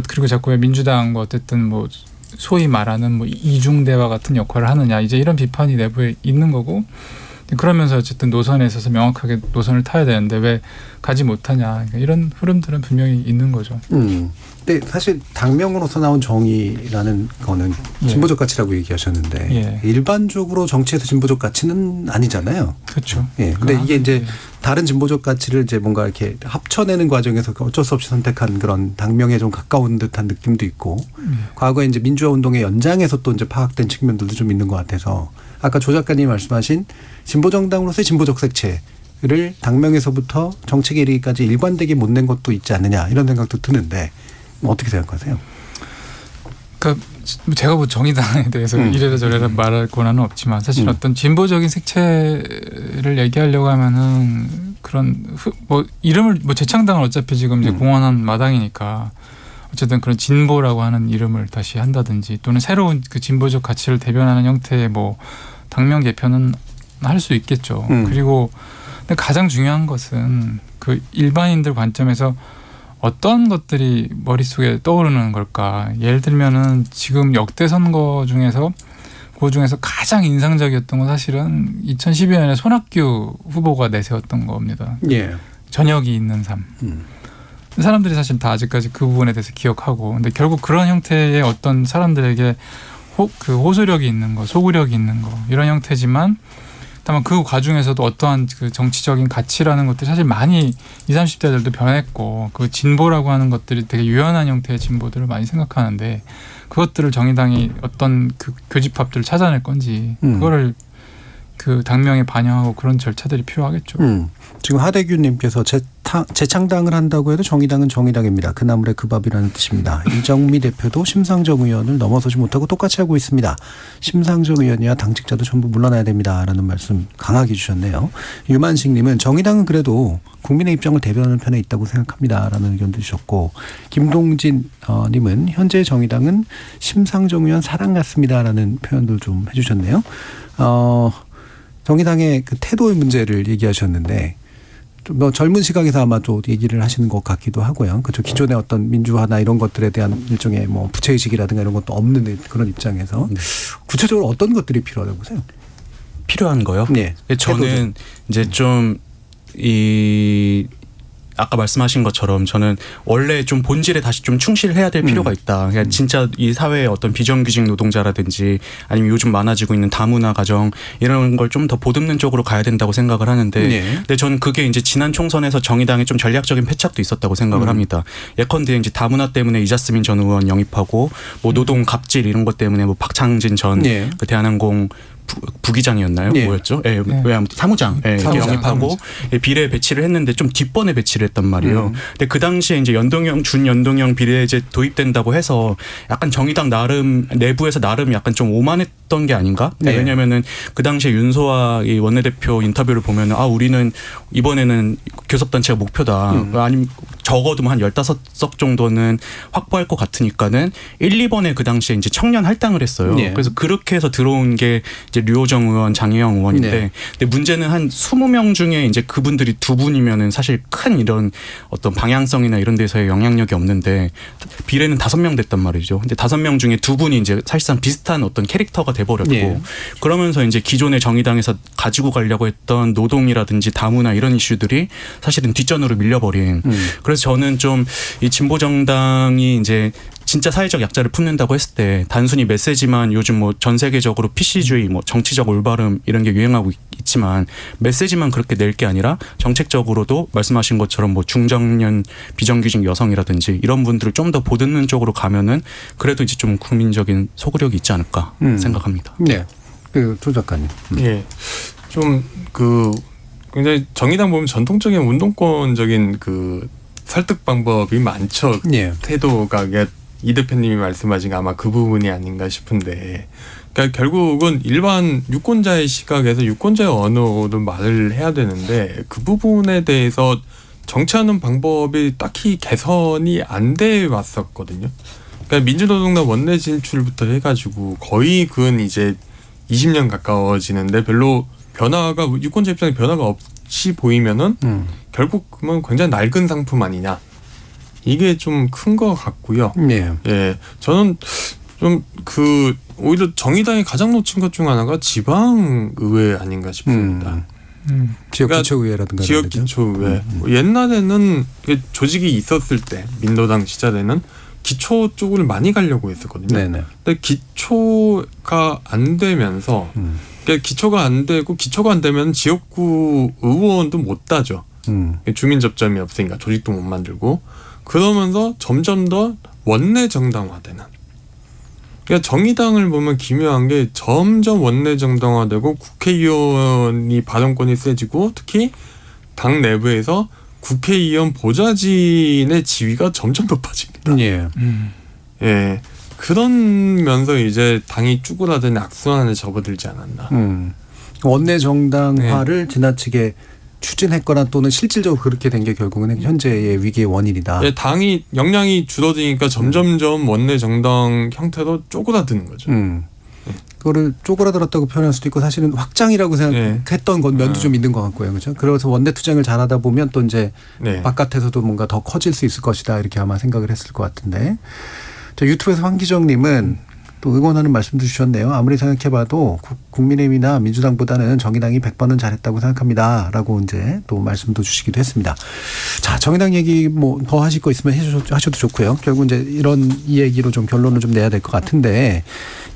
그리고 자꾸 왜 민주당과 어쨌든 뭐 소위 말하는 뭐 이중대화 같은 역할을 하느냐 이제 이런 비판이 내부에 있는 거고 그러면서 어쨌든 노선에 있어서 명확하게 노선을 타야 되는데 왜 가지 못하냐. 그러니까 이런 흐름들은 분명히 있는 거죠. 근데 사실 당명으로서 나온 정의라는 거는 진보적 가치라고 얘기하셨는데 일반적으로 정치에서 진보적 가치는 아니잖아요. 그렇죠. 예. 근데 이게 이제 다른 진보적 가치를 이제 뭔가 이렇게 합쳐내는 과정에서 어쩔 수 없이 선택한 그런 당명에 좀 가까운 듯한 느낌도 있고 과거에 이제 민주화 운동의 연장에서 또 이제 파악된 측면들도 좀 있는 것 같아서 아까 조 작가님이 말씀하신 진보정당으로서의 진보적 색채를 당명에서부터 정책에 이르기까지 일관되게 못 낸 것도 있지 않느냐 이런 생각도 드는데 어떻게 생각하세요? 그러니까 제가 뭐 정의당에 대해서 이래라 저래라 말할 권한은 없지만 사실 어떤 진보적인 색채를 얘기하려고 하면은 그런 뭐 이름을 뭐 재창당은 어차피 지금 이제 공언한 마당이니까 어쨌든 그런 진보라고 하는 이름을 다시 한다든지 또는 새로운 그 진보적 가치를 대변하는 형태의 뭐 당명 개편은 할 수 있겠죠. 그리고 근데 가장 중요한 것은 그 일반인들 관점에서 어떤 것들이 머릿속에 떠오르는 걸까. 예를 들면은 지금 역대 선거 중에서 그 중에서 가장 인상적이었던 건 사실은 2012년에 손학규 후보가 내세웠던 겁니다. 예. 전역이 있는 삶. 사람들이 사실 다 아직까지 그 부분에 대해서 기억하고, 근데 결국 그런 형태의 어떤 사람들에게 그 호소력이 있는 거, 소구력이 있는 거 이런 형태지만, 다만 그 과정에서도 어떠한 그 정치적인 가치라는 것들이 사실 많이 20, 30대들도 변했고, 그 진보라고 하는 것들이 되게 유연한 형태의 진보들을 많이 생각하는데, 그것들을 정의당이 어떤 그 교집합들을 찾아낼 건지 그거를 그 당명에 반영하고 그런 절차들이 필요하겠죠. 지금 하대균님께서 재창당을 한다고 해도 정의당은 정의당입니다. 그 나물의 그 밥이라는 뜻입니다. 이정미 대표도 심상정 의원을 넘어서지 못하고 똑같이 하고 있습니다. 심상정 의원이야 당직자도 전부 물러나야 됩니다라는 말씀 강하게 주셨네요. 유만식님은 정의당은 그래도 국민의 입장을 대변하는 편에 있다고 생각합니다라는 의견도 주셨고, 김동진 님은 현재 정의당은 심상정 의원 사랑 같습니다라는 표현도 좀 해주셨네요. 정의당의 그 태도의 문제를 얘기하셨는데, 좀 더 젊은 시각에서 아마 또 얘기를 하시는 것 같기도 하고요. 그렇죠. 기존의 어떤 민주화나 이런 것들에 대한 일종의 뭐 부채의식이라든가 이런 것도 없는 그런 입장에서 구체적으로 어떤 것들이 필요하다고 보세요? 필요한 거요? 네. 저는 이제 좀 아까 말씀하신 것처럼 저는 원래 좀 본질에 다시 좀 충실해야 될 필요가 있다. 그러니까 진짜 이 사회의 어떤 비정규직 노동자라든지 아니면 요즘 많아지고 있는 다문화 가정 이런 걸 좀 더 보듬는 쪽으로 가야 된다고 생각을 하는데, 네. 근데 저는 그게 이제 지난 총선에서 정의당의 좀 전략적인 패착도 있었다고 생각을 합니다. 예컨대 이제 다문화 때문에 이자스민 전 의원 영입하고 뭐 노동 갑질 이런 것 때문에 뭐 박창진 전 네. 그 대한항공 부기장이었나요? 네. 뭐였죠? 예, 왜 아무튼 사무장, 이렇게 영입하고 비례 배치를 했는데 좀 뒷번에 배치를 했단 말이에요. 근데 그 당시에 이제 준연동형 비례제 도입된다고 해서 약간 정의당 나름 내부에서 나름 약간 좀 오만했던 게 아닌가? 네. 왜냐면은 그 당시에 윤소아 이 원내대표 인터뷰를 보면은 우리는 이번에는 교섭단체가 목표다. 아니면 적어도 한 15석 정도는 확보할 것 같으니까는 1, 2번에 그 당시에 이제 청년 할당을 했어요. 네. 그래서 그렇게 해서 들어온 게 이제 류호정 의원, 장혜영 의원인데, 네. 근데 문제는 한 20명 중에 이제 그분들이 2분이면은 사실 큰 이런 어떤 방향성이나 이런 데서의 영향력이 없는데 비례는 5명 됐단 말이죠. 근데 5명 중에 2분이 이제 사실상 비슷한 어떤 캐릭터가 돼버렸고, 네. 그러면서 이제 기존의 정의당에서 가지고 가려고 했던 노동이라든지 다문화 이런 이슈들이 사실은 뒷전으로 밀려버린. 그래서 저는 좀 이 진보 정당이 이제 진짜 사회적 약자를 품는다고 했을 때 단순히 메시지만, 요즘 뭐 전 세계적으로 PC주의, 뭐 정치적 올바름 이런 게 유행하고 있지만 메시지만 그렇게 낼 게 아니라 정책적으로도 말씀하신 것처럼 뭐 중장년 비정규직 여성이라든지 이런 분들을 좀 더 보듬는 쪽으로 가면은 그래도 이제 좀 국민적인 소구력이 있지 않을까 생각합니다. 네. 조 작가님. 예. 좀 굉장히 정의당 보면 전통적인 운동권적인 그 설득 방법이 많죠. 예. 태도가 이 대표님이 말씀하신 게 아마 그 부분이 아닌가 싶은데, 그러니까 결국은 일반 유권자의 시각에서 유권자의 언어로 말을 해야 되는데 그 부분에 대해서 정치하는 방법이 딱히 개선이 안 돼 왔었거든요. 그러니까 민주노동당 원내 진출부터 해가지고 거의 그건 이제 20년 가까워지는데 별로 변화가, 유권자 입장에 변화가 없이 보이면은 결국 그러면 굉장히 낡은 상품 아니냐. 이게 좀 큰 것 같고요. 네. 예, 저는 좀 오히려 정의당이 가장 놓친 것 중 하나가 지방의회 아닌가 싶습니다. 지역기초의회라든가. 지역기초의회. 옛날에는 조직이 있었을 때, 민노당 시절에는 기초 쪽을 많이 가려고 했었거든요. 네네. 근데 기초가 안 되면서, 그러니까 기초가 안 되고, 기초가 안 되면 지역구 의원도 못 따죠. 주민 접점이 없으니까 조직도 못 만들고. 그러면서 점점 더 원내 정당화되는. 그러니까 정의당을 보면 기묘한 게 점점 원내 정당화되고 국회의원이 발언권이 세지고, 특히 당 내부에서 국회의원 보좌진의 지위가 점점 높아집니다. 예. 예. 그러면서 이제 당이 쭈그라드는 악순환에 접어들지 않았나. 원내 정당화를 지나치게 추진했거나 또는 실질적으로 그렇게 된 게 결국은 현재의 위기의 원인이다. 예, 당이 역량이 줄어드니까 점점점 원내 정당 형태로 쪼그라드는 거죠. 그거를 쪼그라들었다고 표현할 수도 있고, 사실은 확장이라고 생각했던 건 면도 좀 있는 것 같고요, 그렇죠? 그래서 원내 투쟁을 잘하다 보면 또 이제 바깥에서도 뭔가 더 커질 수 있을 것이다, 이렇게 아마 생각을 했을 것 같은데. 저 유튜브에서 황기정님은 또 응원하는 말씀도 주셨네요. 아무리 생각해봐도 국민의힘이나 민주당보다는 정의당이 100번은 잘했다고 생각합니다. 라고 이제 또 말씀도 주시기도 했습니다. 자, 정의당 얘기 뭐 더 하실 거 있으면 하셔도 좋고요. 결국 이제 이 얘기로 좀 결론을 좀 내야 될 것 같은데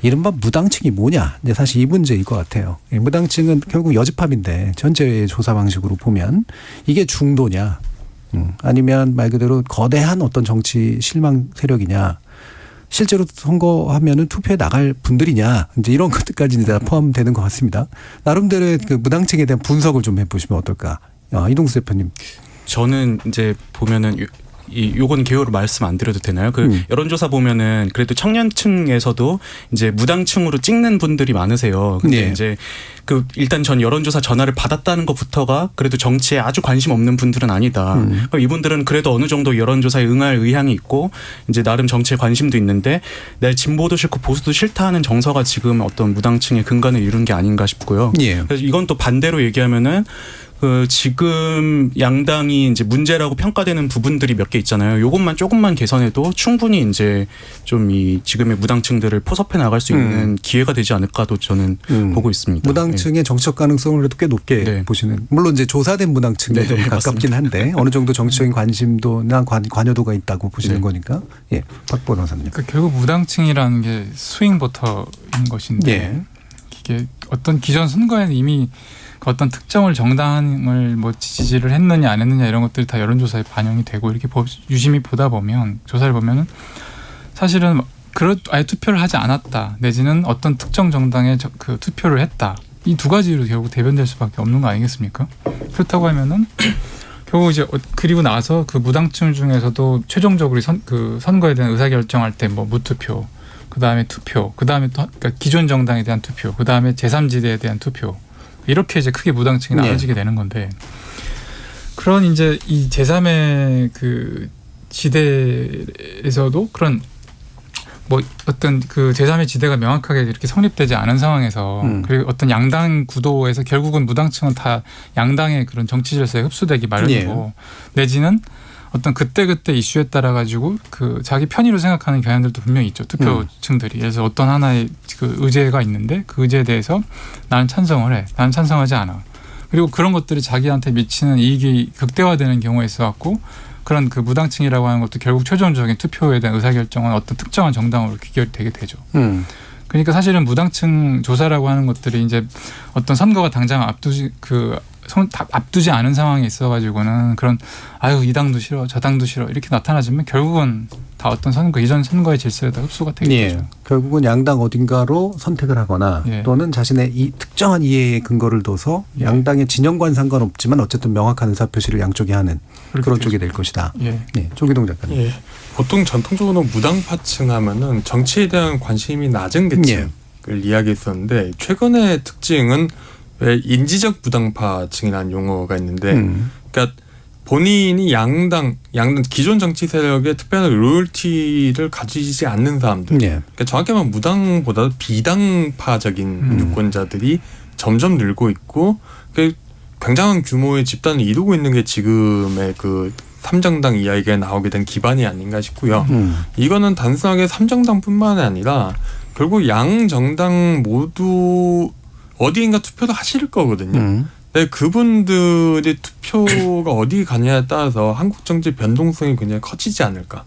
이른바 무당층이 뭐냐. 이제 사실 이 문제일 것 같아요. 무당층은 결국 여집합인데 전체의 조사 방식으로 보면 이게 중도냐. 아니면 말 그대로 거대한 어떤 정치 실망 세력이냐. 실제로 선거하면은 투표에 나갈 분들이냐. 이제 이런 것들까지 이제 다 포함되는 것 같습니다. 나름대로의 그 무당층에 대한 분석을 좀 해보시면 어떨까. 이동수 대표님. 저는 이제 보면은 요건 개요로 말씀 안 드려도 되나요? 그 여론조사 보면은 그래도 청년층에서도 이제 무당층으로 찍는 분들이 많으세요. 근데 네. 이제 그 일단 전 여론조사 전화를 받았다는 것부터가 그래도 정치에 아주 관심 없는 분들은 아니다. 그럼 이분들은 그래도 어느 정도 여론조사에 응할 의향이 있고 이제 나름 정치에 관심도 있는데 내 진보도 싫고 보수도 싫다 하는 정서가 지금 어떤 무당층의 근간을 이룬 게 아닌가 싶고요. 예. 그래서 이건 또 반대로 얘기하면은 그 지금 양당이 이제 문제라고 평가되는 부분들이 몇 개 있잖아요. 요것만 조금만 개선해도 충분히 이제 좀 이 지금의 무당층들을 포섭해 나갈 수 있는 기회가 되지 않을까도 저는 보고 있습니다. 무당층의 정치적 가능성을 그래도 꽤 높게 네. 보시는. 물론 이제 조사된 무당층에 네, 좀 가깝긴 한데 어느 정도 정치적인 관심도나 관여도가 있다고 보시는 네. 거니까. 예, 박 변호사님. 그러니까 결국 무당층이라는 게 스윙 보터인 것인데 예. 이게 어떤 기존 선거에는 이미 그 어떤 특정을 정당을 뭐 지지를 했느냐 안 했느냐 이런 것들이 다 여론조사에 반영이 되고 이렇게 유심히 보다 보면 조사를 보면은 사실은 아예 투표를 하지 않았다 내지는 어떤 특정 정당에 그 투표를 했다 이 두 가지로 결국 대변될 수밖에 없는 거 아니겠습니까? 그렇다고 하면은 결국 이제 그리고 나서 그 무당층 중에서도 최종적으로 그 선거에 대한 의사결정할 때 뭐 무투표 그 다음에 투표 그 다음에 또 그러니까 기존 정당에 대한 투표 그 다음에 제3지대에 대한 투표 이렇게 이제 크게 무당층이 나눠지게 되는 건데 그런 이제 이 제3의 그 지대에서도 그런 뭐 어떤 그 제3의 지대가 명확하게 이렇게 성립되지 않은 상황에서 그리고 어떤 양당 구도에서 결국은 무당층은 다 양당의 그런 정치 질서에 흡수되기 마련이고 내지는 어떤 그때그때 이슈에 따라 가지고 그 자기 편의로 생각하는 경향들도 분명히 있죠. 투표층들이. 그래서 어떤 하나의 그 의제가 있는데 그 의제에 대해서 나는 찬성을 해. 나는 찬성하지 않아. 그리고 그런 것들이 자기한테 미치는 이익이 극대화되는 경우에 있어 갖고 그런 그 무당층이라고 하는 것도 결국 최종적인 투표에 대한 의사결정은 어떤 특정한 정당으로 귀결이 되게 되죠. 그러니까 사실은 무당층 조사라고 하는 것들이 이제 어떤 선거가 당장 앞두지 않은 상황에 있어가지고는 그런 아유 이 당도 싫어 저 당도 싫어 이렇게 나타나지만 결국은 다 어떤 선거 이전 선거의 질서에 다 흡수가 되게 되죠. 결국은 양당 어딘가로 선택을 하거나 예. 또는 자신의 이 특정한 이해에 근거를 둬서 양당의 진영과는 상관없지만 어쨌든 명확한 의사표시를 양쪽에 하는 그런 쪽이 될 것이다. 예. 네, 조기동 작가님. 예. 보통 전통적으로 무당파층 하면은 정치에 대한 관심이 낮은 계층을 이야기했었는데 최근의 특징은 왜 인지적 부당파층이라는 용어가 있는데 그러니까 본인이 양당 기존 정치 세력의 특별한 로열티를 가지지 않는 사람들 그러니까 정확히 말하면 무당보다 비당파적인 유권자들이 점점 늘고 있고 굉장한 규모의 집단을 이루고 있는 게 지금의 그 3정당 이야기가 나오게 된 기반이 아닌가 싶고요. 이거는 단순하게 3정당뿐만 아니라 결국 양 정당 모두 어디인가 투표를 하실 거거든요. 근데 그분들의 투표가 어디 가냐에 따라서 한국 정치 변동성이 굉장히 커지지 않을까.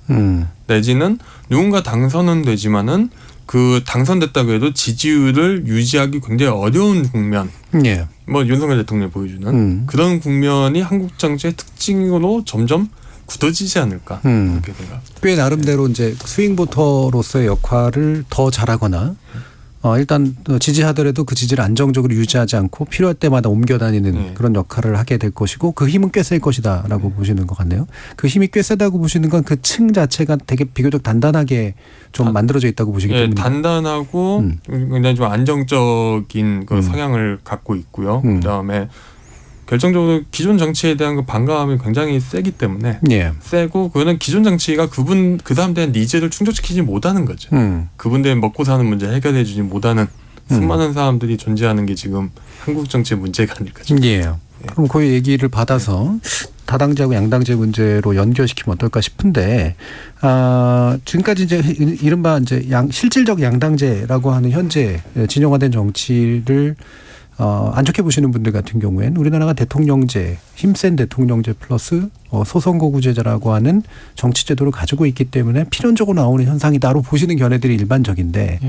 내지는 누군가 당선은 되지만은 그 당선됐다고 해도 지지율을 유지하기 굉장히 어려운 국면. 예. 뭐 윤석열 대통령이 보여주는 그런 국면이 한국 정치의 특징으로 점점 굳어지지 않을까. 그렇게 생각합니다. 꽤 나름대로 이제 스윙 보터로서의 역할을 더 잘하거나 일단 지지하더라도 그 지지를 안정적으로 유지하지 않고 필요할 때마다 옮겨 다니는 그런 역할을 하게 될 것이고 그 힘은 꽤 셀 것이다라고 보시는 것 같네요. 그 힘이 꽤 세다고 보시는 건 그 층 자체가 되게 비교적 단단하게 좀 만들어져 있다고 보시기 때문에 단단하고 굉장히 좀 안정적인 그 성향을 갖고 있고요. 그다음에 결정적으로 기존 정치에 대한 그 반감이 굉장히 세기 때문에 세고 그거는 기존 정치가 그 사람들의 니즈를 충족시키지 못하는 거죠. 그분들의 먹고 사는 문제 해결해주지 못하는 수많은 사람들이 존재하는 게 지금 한국 정치의 문제가 아닐까 싶습니다. 그럼 그 얘기를 받아서 다당제하고 양당제 문제로 연결시키면 어떨까 싶은데, 지금까지 이제 이른바 이제 실질적 양당제라고 하는 현재 진영화된 정치를 안 좋게 보시는 분들 같은 경우에는 우리나라가 대통령제, 힘센 대통령제 플러스 소선거구제라고 하는 정치제도를 가지고 있기 때문에 필연적으로 나오는 현상이다로 보시는 견해들이 일반적인데,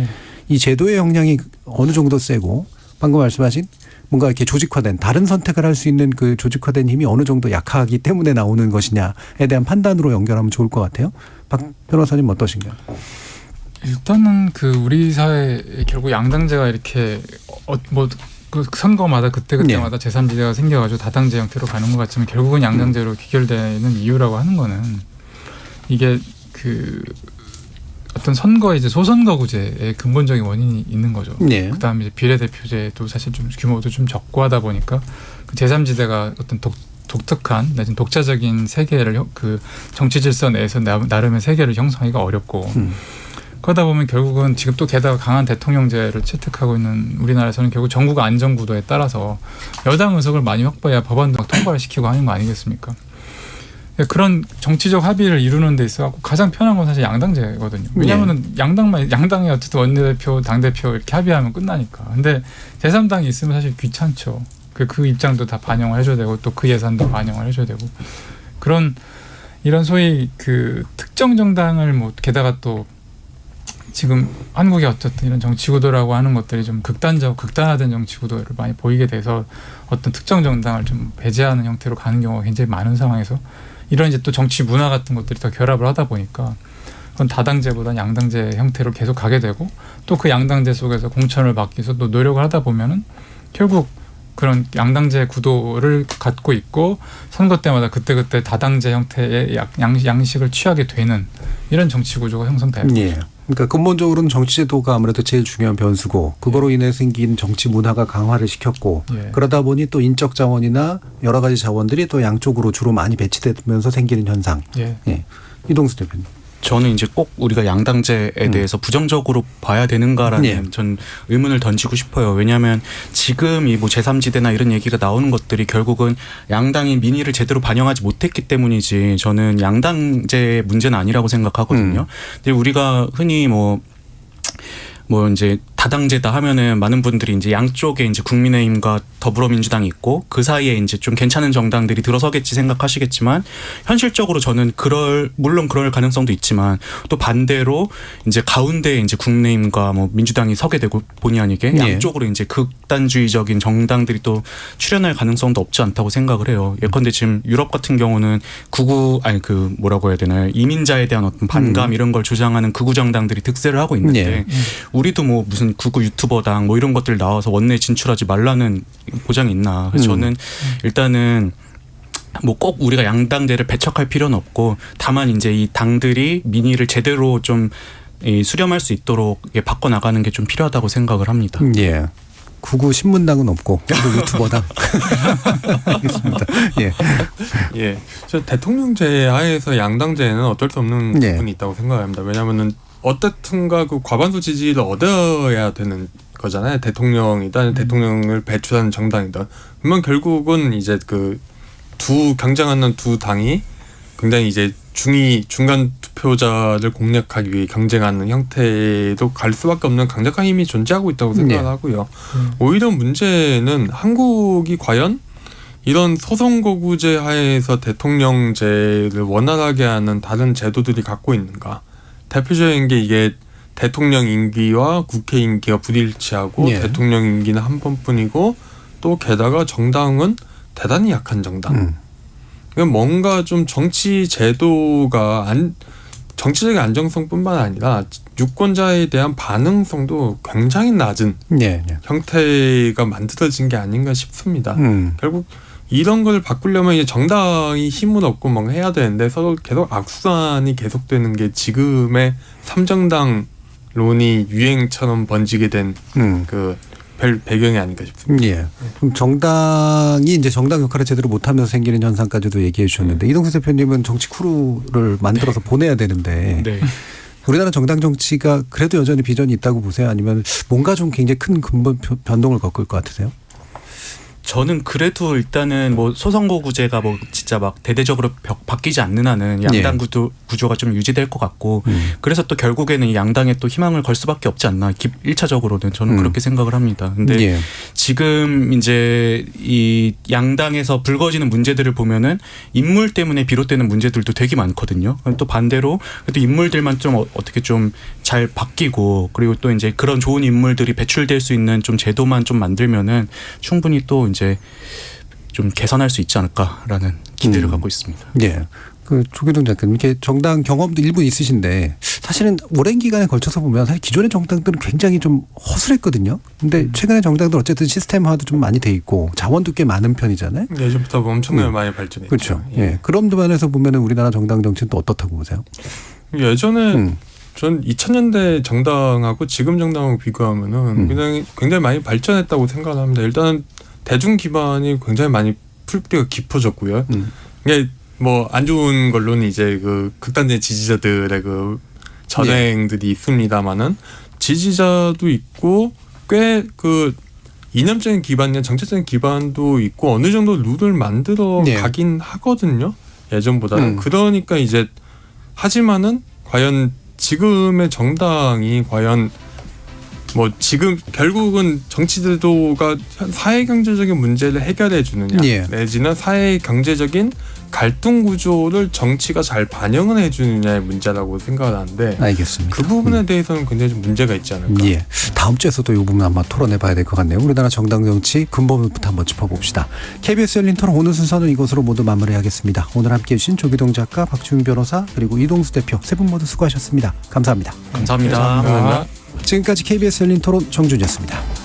이 제도의 역량이 어느 정도 세고 방금 말씀하신 뭔가 이렇게 조직화된 다른 선택을 할 수 있는 그 조직화된 힘이 어느 정도 약하기 때문에 나오는 것이냐에 대한 판단으로 연결하면 좋을 것 같아요. 박 변호사님 어떠신가요? 일단은 그 우리 사회에 결국 양당제가 이렇게 그 선거마다 그때마다 제3지대가 생겨가지고 다당제 형태로 가는 것 같지만 결국은 양당제로 귀결되는 이유라고 하는 거는 이게 그 어떤 선거의 이제 소선거구제의 근본적인 원인이 있는 거죠. 네. 그다음에 이제 비례대표제도 사실 좀 규모도 좀 적고 하다 보니까 그 제3지대가 어떤 독특한 내지는 독자적인 세계를 그 정치 질서 내에서 나름의 세계를 형성하기가 어렵고 그러다 보면 결국은 지금 또 게다가 강한 대통령제를 채택하고 있는 우리나라에서는 결국 전국 안정구도에 따라서 여당 의석을 많이 확보해야 법안도 막 통과를 시키고 하는 거 아니겠습니까? 그런 정치적 합의를 이루는 데 있어 가장 편한 건 사실 양당제거든요. 왜냐하면 양당이 어쨌든 원내대표, 당대표 이렇게 합의하면 끝나니까. 근데 제3당이 있으면 사실 귀찮죠. 그 입장도 다 반영을 해줘야 되고 또 그 예산도 반영을 해줘야 되고 이런 소위 그 특정 정당을 뭐 게다가 또 지금 한국의 어쨌든 이런 정치 구도라고 하는 것들이 좀 극단화된 정치 구도를 많이 보이게 돼서 어떤 특정 정당을 좀 배제하는 형태로 가는 경우가 굉장히 많은 상황에서 이런 이제 또 정치 문화 같은 것들이 더 결합을 하다 보니까 그건 다당제보다는 양당제 형태로 계속 가게 되고 또 그 양당제 속에서 공천을 받기 위해서 또 노력을 하다 보면은 결국 그런 양당제 구도를 갖고 있고 선거 때마다 그때그때 다당제 형태의 양식을 취하게 되는 이런 정치 구조가 형성돼요. 예. 그러니까 근본적으로는 정치제도가 아무래도 제일 중요한 변수고 그거로 인해 생긴 정치 문화가 강화를 시켰고 그러다 보니 또 인적 자원이나 여러 가지 자원들이 또 양쪽으로 주로 많이 배치되면서 생기는 현상. 예. 이동수 대표님. 저는 이제 꼭 우리가 양당제에 대해서 부정적으로 봐야 되는가라는 전 의문을 던지고 싶어요. 왜냐하면 지금 이 뭐 제3지대나 이런 얘기가 나오는 것들이 결국은 양당이 민의를 제대로 반영하지 못했기 때문이지 저는 양당제 문제는 아니라고 생각하거든요. 근데 우리가 흔히 뭐 이제 다당제다 하면은 많은 분들이 이제 양쪽에 이제 국민의힘과 더불어민주당이 있고 그 사이에 이제 좀 괜찮은 정당들이 들어서겠지 생각하시겠지만 현실적으로 저는 물론 그럴 가능성도 있지만 또 반대로 이제 가운데에 이제 국민의힘과 뭐 민주당이 서게 되고 본의 아니게 양쪽으로 이제 극단주의적인 정당들이 또 출현할 가능성도 없지 않다고 생각을 해요. 예컨대 지금 유럽 같은 경우는 뭐라고 해야 되나요? 이민자에 대한 어떤 반감 이런 걸 주장하는 극우 정당들이 득세를 하고 있는데 우리도 뭐 무슨 극우 유튜버당 뭐 이런 것들 나와서 원내에 진출하지 말라는 보장이 있나. 그래서 저는 일단은 뭐 꼭 우리가 양당제를 배척할 필요는 없고 다만 이제 이 당들이 민의를 제대로 좀 수렴할 수 있도록 바꿔나가는 게 좀 필요하다고 생각을 합니다. 예. 구구 신문당은 없고 유튜버당. 알겠습니다. 예. 저 대통령제 하에서 양당제는 어쩔 수 없는 부분이 있다고 생각합니다. 왜냐하면은 어떻든가 그 과반수 지지를 얻어야 되는 거잖아요. 대통령이든 대통령을 배출하는 정당이든. 그러면 결국은 이제 그 경쟁하는 두 당이 굉장히 이제 중간 투표자를 공략하기 위해 경쟁하는 형태로 갈 수밖에 없는 강력한 힘이 존재하고 있다고 생각을 하고요. 오히려 문제는 한국이 과연 이런 소선거구제 하에서 대통령제를 원활하게 하는 다른 제도들이 갖고 있는가. 대표적인 게 이게 대통령 임기와 국회 임기가 불일치하고 대통령 임기는 한 번뿐이고 또 게다가 정당은 대단히 약한 정당. 뭔가 좀 정치 제도가 정치적인 안정성뿐만 아니라 유권자에 대한 반응성도 굉장히 낮은 형태가 만들어진 게 아닌가 싶습니다. 결국 이런 걸 바꾸려면 이제 정당이 힘을 얻고 뭔가 해야 되는데 서로 계속 악순환이 계속되는 게 지금의 삼정당론이 유행처럼 번지게 된 그 배경이 아닌가 싶습니다. 예. 그럼 정당이 이제 정당 역할을 제대로 못하면서 생기는 현상까지도 얘기해 주셨는데 이동수 대표님은 정치 크루를 만들어서 보내야 되는데 우리나라 정당 정치가 그래도 여전히 비전이 있다고 보세요? 아니면 뭔가 좀 굉장히 큰 근본 변동을 겪을 것 같으세요? 저는 그래도 일단은 뭐 소선거구제가 뭐 진짜 막 대대적으로 바뀌지 않는 한은 양당 구조가 좀 유지될 것 같고 그래서 또 결국에는 이 양당에 또 희망을 걸 수밖에 없지 않나 1차적으로는 저는 그렇게 생각을 합니다. 근데 지금 이제 이 양당에서 불거지는 문제들을 보면은 인물 때문에 비롯되는 문제들도 되게 많거든요. 또 반대로 또 인물들만 좀 어떻게 좀 잘 바뀌고 그리고 또 이제 그런 좋은 인물들이 배출될 수 있는 좀 제도만 좀 만들면은 충분히 또 이제 좀 개선할 수 있지 않을까라는 기대를 갖고 있습니다. 예. 그 조계동 작가님, 이렇게 정당 경험도 일부 있으신데 사실은 오랜 기간에 걸쳐서 보면 사실 기존의 정당들은 굉장히 좀 허술했거든요. 근데 최근의 정당들 어쨌든 시스템화도 좀 많이 돼 있고 자원도 꽤 많은 편이잖아요. 예전부터 엄청나게 많이 발전했죠. 그렇죠. 예. 그런 면에서 보면은 우리나라 정당 정치는 또 어떻다고 보세요? 예전에 전 2000년대 정당하고 지금 정당하고 비교하면은 굉장히 많이 발전했다고 생각합니다. 일단 대중 기반이 굉장히 많이 풀뿌리가 깊어졌고요. 이게 뭐 안 좋은 걸로는 이제 그 극단적인 지지자들의 그 전횡들이 있습니다만은 지지자도 있고 꽤 그 이념적인 기반이나 정체적인 기반도 있고 어느 정도 룰을 만들어 가긴 하거든요. 예전보다는. 그러니까 이제 하지만은 과연 지금의 정당이 과연 뭐 지금 결국은 정치 제도가 사회 경제적인 문제를 해결해 주느냐 내지는 사회 경제적인 갈등 구조를 정치가 잘 반영을 해 주느냐의 문제라고 생각을 하는데 알겠습니다. 그 부분에 대해서는 굉장히 좀 문제가 있지 않을까. 예. 다음 주에서도 이 부분 한번 토론해 봐야 될 것 같네요. 우리나라 정당 정치 근본부터 한번 짚어봅시다. KBS 열린 토론 오늘 순서는 이것으로 모두 마무리하겠습니다. 오늘 함께해 주신 조기동 작가, 박주윤 변호사 그리고 이동수 대표 세 분 모두 수고하셨습니다. 감사합니다. 감사합니다. 감사합니다. 지금까지 KBS 열린 토론 정준이었습니다.